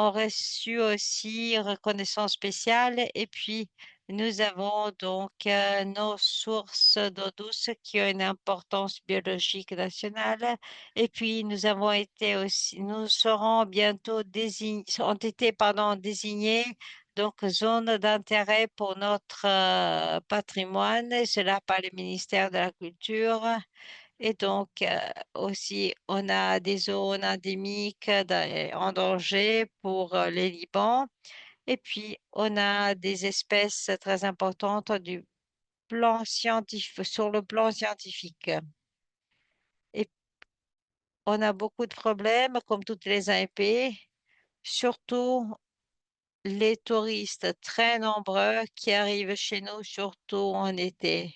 reçu aussi reconnaissance spéciale. Et puis, nous avons donc nos sources d'eau douce qui ont une importance biologique nationale. Et puis, nous avons été aussi, nous serons bientôt ont été, pardon, désignés donc zone d'intérêt pour notre patrimoine, et cela par le ministère de la Culture. Et donc, aussi, on a des zones endémiques en danger pour les Libans. Et puis, on a des espèces très importantes sur le plan scientifique. Et on a beaucoup de problèmes, comme toutes les AIP, surtout les touristes très nombreux qui arrivent chez nous, surtout en été.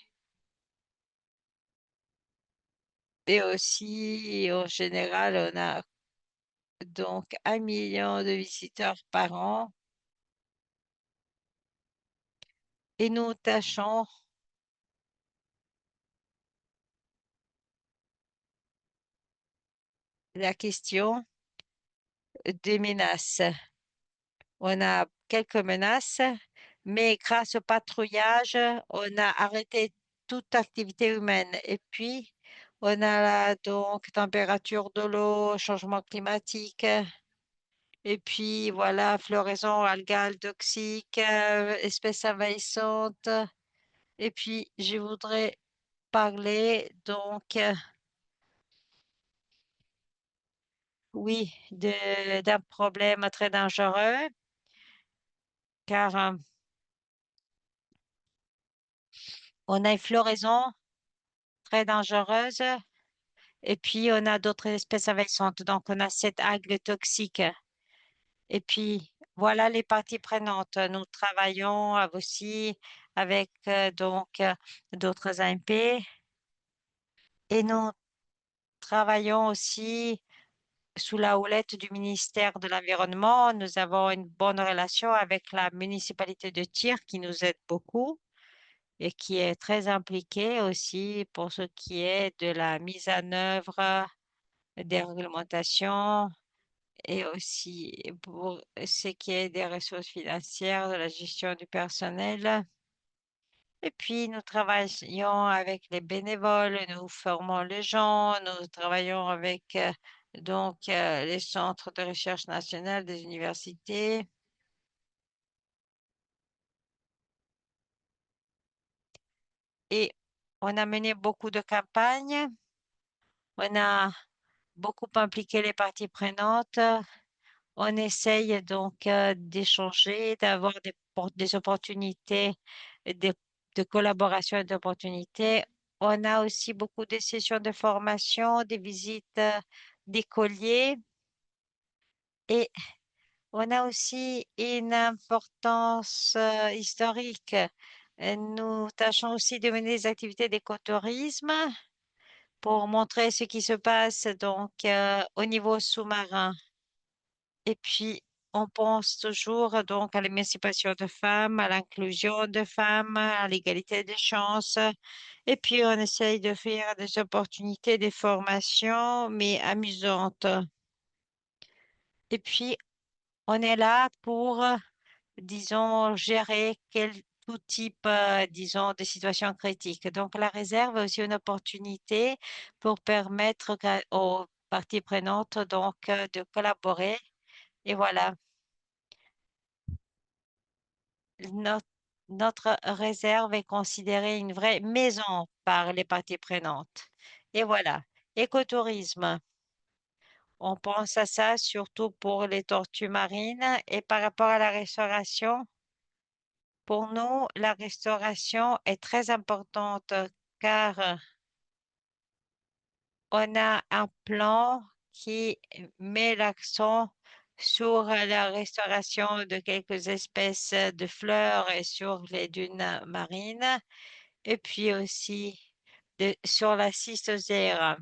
Et aussi, en général, on a donc 1 million de visiteurs par an. Et nous tâchons la question des menaces. On a quelques menaces, mais grâce au patrouillage, on a arrêté toute activité humaine. Et puis, on a donc température de l'eau, changement climatique, et puis voilà, floraison algale toxique, espèces envahissantes. Et puis, je voudrais parler donc, oui, d'un problème très dangereux, car on a une floraison très dangereuse et puis on a d'autres espèces envahissantes. Donc, on a cette algue toxique. Et puis, voilà les parties prenantes. Nous travaillons aussi avec d'autres AMP et nous travaillons aussi sous la houlette du ministère de l'Environnement. Nous avons une bonne relation avec la municipalité de Tyr qui nous aide beaucoup et qui est très impliquée aussi pour ce qui est de la mise en œuvre des réglementations et aussi pour ce qui est des ressources financières, de la gestion du personnel. Et puis, nous travaillons avec les bénévoles, nous formons les gens, nous travaillons avec les centres de recherche nationale des universités. Et on a mené beaucoup de campagnes. On a beaucoup impliqué les parties prenantes. On essaye donc d'échanger, d'avoir des opportunités, de, de collaboration et d'opportunités. On a aussi beaucoup de sessions de formation, des visites d'écoliers et on a aussi une importance historique. Nous tâchons aussi de mener des activités d'écotourisme pour montrer ce qui se passe donc au niveau sous-marin. Et puis, on pense toujours donc à l'émancipation de femmes, à l'inclusion de femmes, à l'égalité des chances. Et puis, on essaye de faire des opportunités, des formations, mais amusantes. Et puis, on est là pour, disons, gérer tout type, disons, de situations critiques. Donc, la réserve est aussi une opportunité pour permettre aux parties prenantes donc de collaborer. Et voilà. Notre réserve est considérée une vraie maison par les parties prenantes. Et voilà, écotourisme. On pense à ça surtout pour les tortues marines et par rapport à la restauration. Pour nous, la restauration est très importante car on a un plan qui met l'accent sur la restauration de quelques espèces de fleurs et sur les dunes marines, et puis aussi sur la cystosère.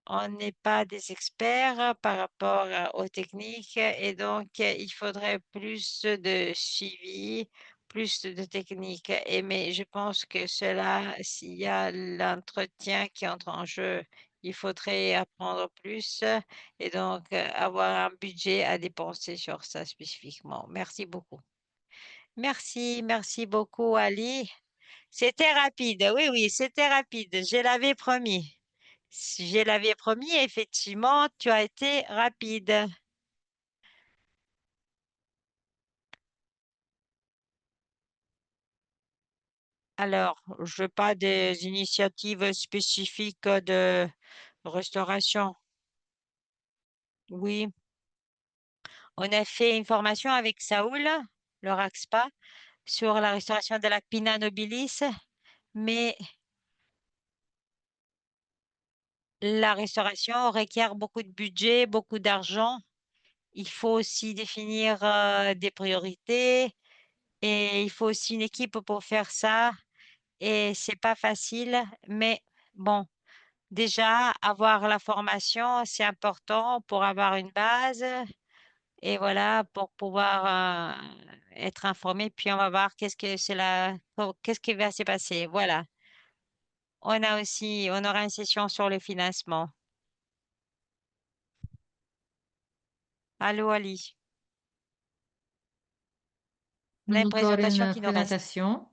On n'est pas des experts par rapport aux techniques et donc il faudrait plus de suivi, plus de techniques. Mais je pense que cela, s'il y a l'entretien qui entre en jeu, il faudrait apprendre plus et donc avoir un budget à dépenser sur ça spécifiquement. Merci beaucoup. Merci beaucoup, Ali. C'était rapide, oui, oui, c'était rapide, je l'avais promis. Si je l'avais promis, effectivement, tu as été rapide. Alors, je veux pas des initiatives spécifiques de restauration. Oui, on a fait une formation avec Saoul, le RAXPA, sur la restauration de la Pinna nobilis, mais la restauration requiert beaucoup de budget, beaucoup d'argent. Il faut aussi définir des priorités et il faut aussi une équipe pour faire ça. Et c'est pas facile, mais bon, déjà, avoir la formation, c'est important pour avoir une base et voilà, pour pouvoir être informé. Puis on va voir qu'est-ce qui va se passer. Voilà. On aura une session sur le financement. Allô, Ali. On a une Encore présentation une qui nous reste. présentation.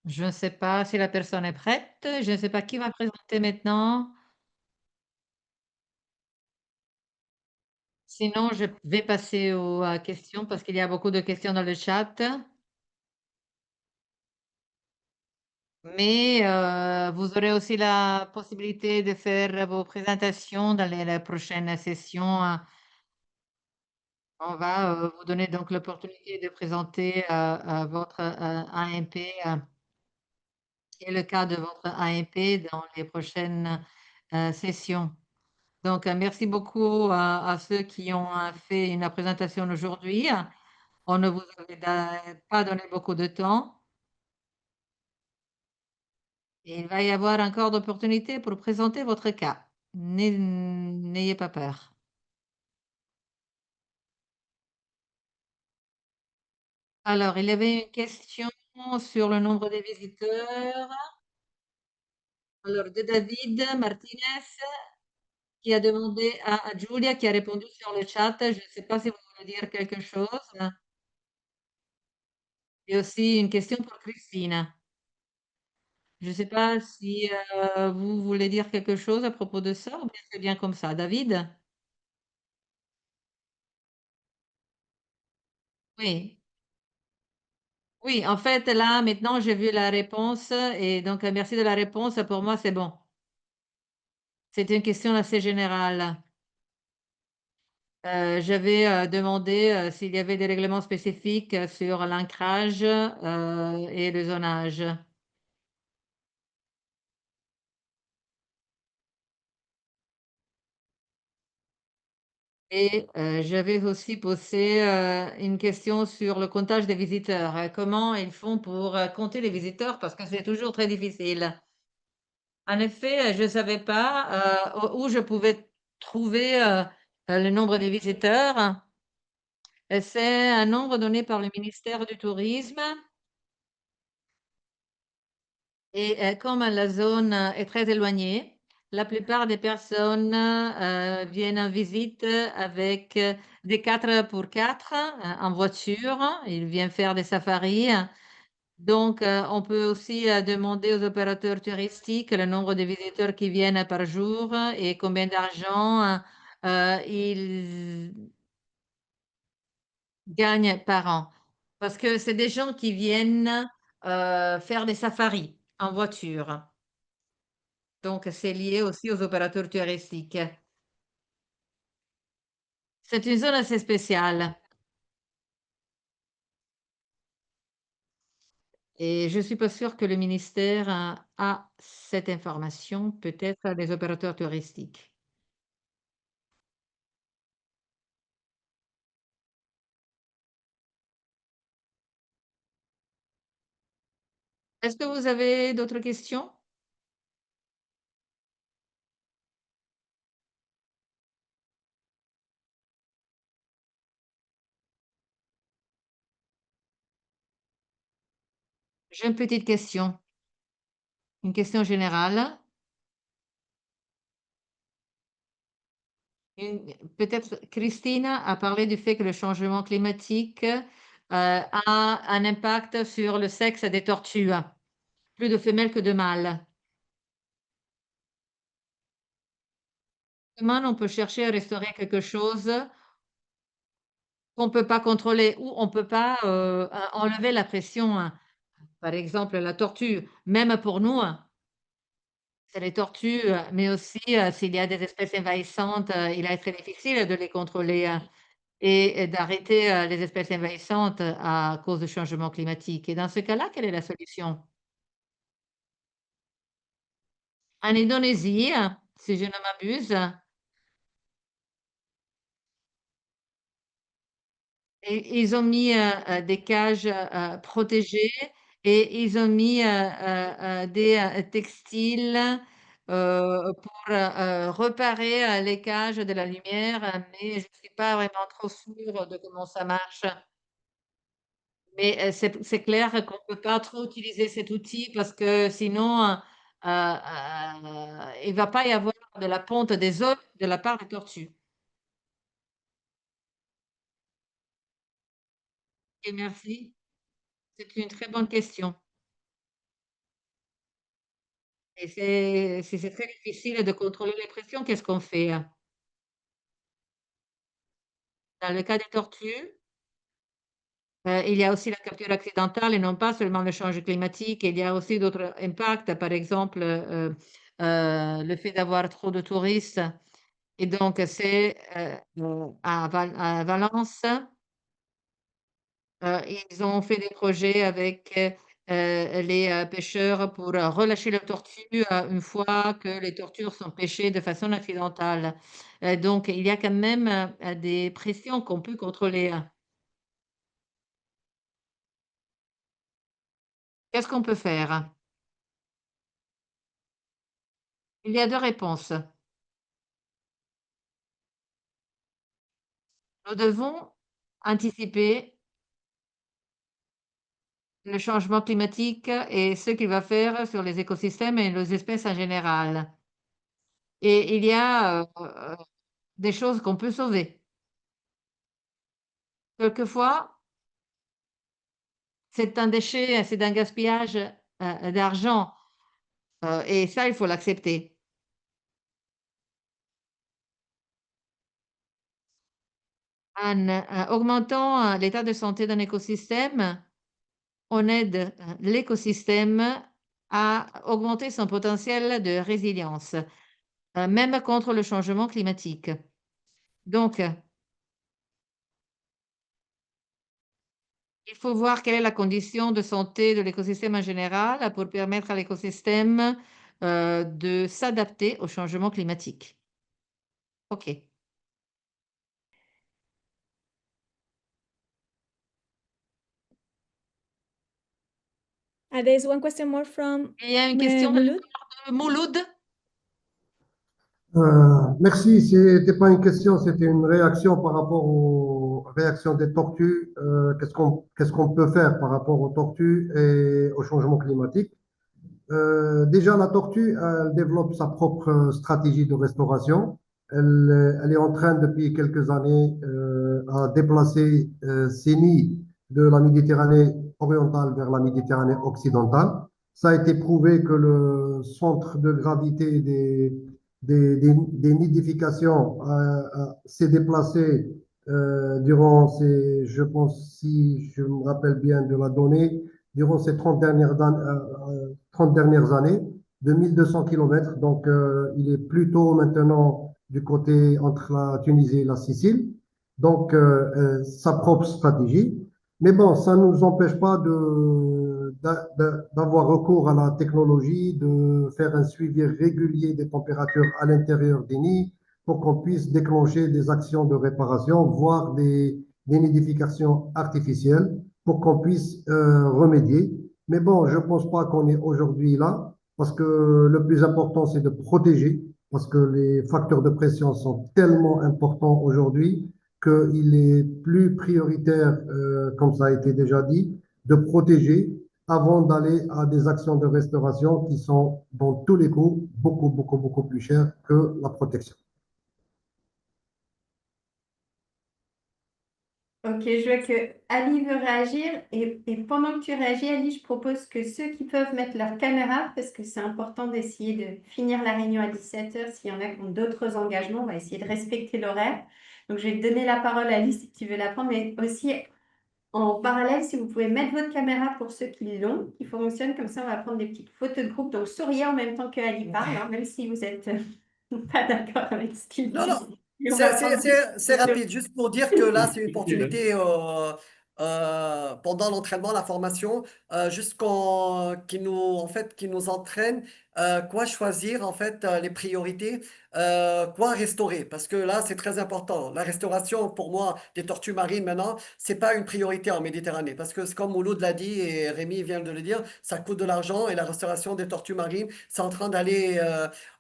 Je ne sais pas si la personne est prête. Je ne sais pas qui va présenter maintenant. Sinon, je vais passer aux questions parce qu'il y a beaucoup de questions dans le chat. Mais vous aurez aussi la possibilité de faire vos présentations dans les prochaines sessions. On va vous donner donc l'opportunité de présenter votre AMP et le cas de votre AMP dans les prochaines sessions. Donc, merci beaucoup à ceux qui ont fait une présentation aujourd'hui. On ne vous avait pas donné beaucoup de temps. Et il va y avoir encore d'opportunités pour présenter votre cas. N'ayez pas peur. Alors, il y avait une question sur le nombre de visiteurs. Alors, de David Martinez, qui a demandé à Giulia, qui a répondu sur le chat. Je ne sais pas si vous voulez dire quelque chose. Et aussi une question pour Christina. Je ne sais pas si vous voulez dire quelque chose à propos de ça ou bien c'est bien comme ça. David? Oui. Oui, en fait, là, maintenant, j'ai vu la réponse et donc merci de la réponse. Pour moi, c'est bon. C'était une question assez générale. J'avais demandé s'il y avait des règlements spécifiques sur l'ancrage et le zonage. Et j'avais aussi posé une question sur le comptage des visiteurs. Comment ils font pour compter les visiteurs? Parce que c'est toujours très difficile. En effet, je ne savais pas où je pouvais trouver le nombre de visiteurs. C'est un nombre donné par le ministère du Tourisme. Et comme la zone est très éloignée, la plupart des personnes viennent en visite avec des 4x4 en voiture. Ils viennent faire des safaris. Donc, on peut aussi demander aux opérateurs touristiques le nombre de visiteurs qui viennent par jour et combien d'argent ils gagnent par an. Parce que c'est des gens qui viennent faire des safaris en voiture. Donc, c'est lié aussi aux opérateurs touristiques. C'est une zone assez spéciale. Et je ne suis pas sûre que le ministère a cette information, peut-être les opérateurs touristiques. Est-ce que vous avez d'autres questions? J'ai une petite question, une question générale. Peut-être Christina a parlé du fait que le changement climatique a un impact sur le sexe des tortues, plus de femelles que de mâles. Comment on peut chercher à restaurer quelque chose qu'on ne peut pas contrôler ou on ne peut pas enlever la pression, hein. Par exemple, la tortue, même pour nous, c'est les tortues, mais aussi s'il y a des espèces envahissantes, il est très difficile de les contrôler, et d'arrêter les espèces envahissantes à cause du changement climatique. Et dans ce cas-là, quelle est la solution? En Indonésie, si je ne m'abuse, ils ont mis des cages protégées et ils ont mis des textiles pour réparer les cages de la lumière, mais je ne suis pas vraiment trop sûre de comment ça marche. Mais c'est clair qu'on ne peut pas trop utiliser cet outil parce que sinon, il ne va pas y avoir de la ponte des œufs de la part des tortues. Et merci, c'est une très bonne question. Et si c'est très difficile de contrôler les pressions, qu'est-ce qu'on fait? Dans le cas des tortues, il y a aussi la capture accidentale et non pas seulement le changement climatique. Il y a aussi d'autres impacts, par exemple, le fait d'avoir trop de touristes. Et donc c'est, à Valence, ils ont fait des projets avec, les, pêcheurs pour, relâcher les tortues, une fois que les tortues sont pêchées de façon accidentale. Donc il y a quand même, des pressions qu'on peut contrôler, hein. Qu'est-ce qu'on peut faire? Il y a 2 réponses. Nous devons anticiper le changement climatique et ce qu'il va faire sur les écosystèmes et les espèces en général. Et il y a, des choses qu'on peut sauver. Quelquefois, c'est un déchet, c'est un gaspillage, d'argent, et ça, il faut l'accepter. En, augmentant, l'état de santé d'un écosystème, on aide, l'écosystème à augmenter son potentiel de résilience, même contre le changement climatique. Donc, il faut voir quelle est la condition de santé de l'écosystème en général pour permettre à l'écosystème, de s'adapter au changement climatique. OK. There's one question more from Il y a une question de la Mouloud. part de Mouloud. Merci, c'était pas une question, c'était une réaction par rapport aux réactions des tortues. Qu'est-ce qu'on peut faire par rapport aux tortues et au changement climatique? Déjà, la tortue, elle développe sa propre stratégie de restauration. Elle est en train, depuis quelques années, à déplacer ses nids de la Méditerranée orientale vers la Méditerranée occidentale. Ça a été prouvé que le centre de gravité des nidifications s'est déplacé durant ces, je pense, si je me rappelle bien de la donnée, durant ces 30 dernières années, de 1200 km. Donc, il est plutôt maintenant du côté entre la Tunisie et la Sicile. Donc, sa propre stratégie. Mais bon, ça ne nous empêche pas d'avoir recours à la technologie, de faire un suivi régulier des températures à l'intérieur des nids pour qu'on puisse déclencher des actions de réparation, voire des nidifications artificielles pour qu'on puisse remédier. Mais bon, je ne pense pas qu'on est aujourd'hui là, parce que le plus important, c'est de protéger, parce que les facteurs de pression sont tellement importants aujourd'hui qu'il est plus prioritaire, comme ça a été déjà dit, de protéger avant d'aller à des actions de restauration qui sont, dans tous les cas, beaucoup, beaucoup, beaucoup plus chères que la protection. Ok, je vois que Ali veut réagir et pendant que tu réagis, Ali, je propose que ceux qui peuvent mettre leur caméra, parce que c'est important d'essayer de finir la réunion à 17h, s'il y en a qui ont d'autres engagements, on va essayer de respecter l'horaire. Donc, je vais te donner la parole, Ali, si tu veux la prendre, mais aussi en parallèle, si vous pouvez mettre votre caméra pour ceux qui l'ont, qui fonctionne, comme ça, on va prendre des petites photos de groupe. Donc, souriez en même temps que Ali parle, hein, même si vous n'êtes pas d'accord avec ce qu'il dit. Non, non, Et on va prendre des c'est photos. rapide, juste pour dire que là, c'est une opportunité pendant l'entraînement, la formation, juste en fait, qui nous entraîne quoi choisir, en fait, les priorités, quoi restaurer. Parce que là, c'est très important. La restauration, pour moi, des tortues marines maintenant, c'est pas une priorité en Méditerranée. Parce que c'est comme Mouloud l'a dit et Rémi vient de le dire, ça coûte de l'argent et la restauration des tortues marines, c'est en train d'aller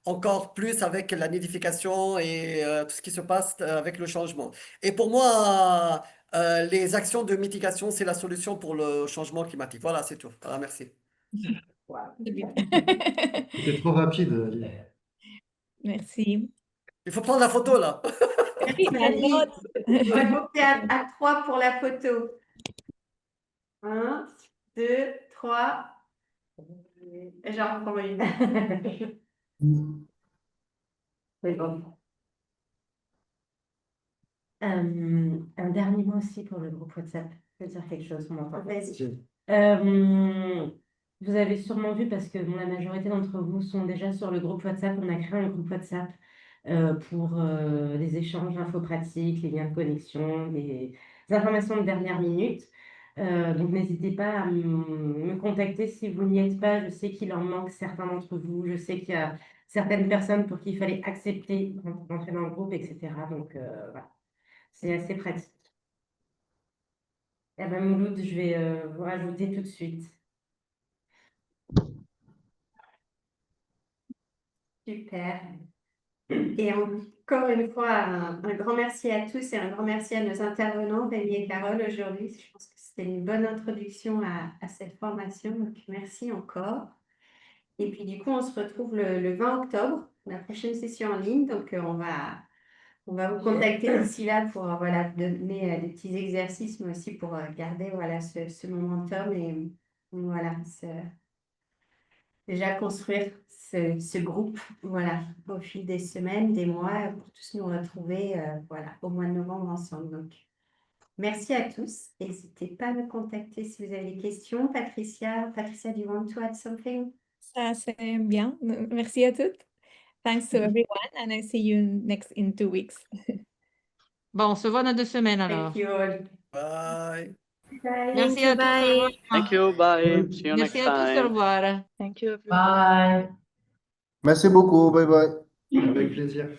encore plus avec la nidification et tout ce qui se passe avec le changement. Et pour moi, les actions de mitigation, c'est la solution pour le changement climatique. Voilà, c'est tout. Voilà, merci. C'était trop rapide. Ali. Merci. Il faut prendre la photo là. Oui, mais Ali, alors, on va compter à 3 pour la photo. 1, 2, 3. J'en reprends une. Oui, bon. Un dernier mot aussi pour le groupe WhatsApp. Je veux dire quelque chose, on m'entend. Vas-y. Vous avez sûrement vu, parce que bon, la majorité d'entre vous sont déjà sur le groupe WhatsApp, on a créé un groupe WhatsApp pour les échanges info-pratiques, les liens de connexion, les informations de dernière minute. Donc n'hésitez pas à me contacter si vous n'y êtes pas. Je sais qu'il en manque certains d'entre vous. Je sais qu'il y a certaines personnes pour qui il fallait accepter d'entrer dans le groupe, etc. Donc voilà, c'est assez pratique. Eh ben, Mouloud, je vais vous rajouter tout de suite. Super. Et encore une fois, un grand merci à tous et un grand merci à nos intervenants, Rémi et Carole, aujourd'hui. Je pense que c'était une bonne introduction à cette formation. Donc, merci encore. Et puis, du coup, on se retrouve le 20 octobre, la prochaine session en ligne. Donc, on va vous contacter d'ici là pour voilà, donner des petits exercices, mais aussi pour garder voilà, ce momentum et voilà, déjà construire ce groupe voilà, au fil des semaines, des mois, pour tous nous retrouver voilà, au mois de novembre ensemble. Donc, merci à tous. N'hésitez pas à me contacter si vous avez des questions. Patricia, do you want to add something? ça c'est bien. Merci à toutes. Thanks to everyone, and I see you in 2 weeks. Bon, on se voit dans 2 semaines alors. Thank you all. Bye. Bye. Merci à tous. Au revoir. Thank you. Bye. See you next Merci à tous. Au time. revoir. Thank you, everyone. Bye. Merci beaucoup. Bye bye. Avec plaisir.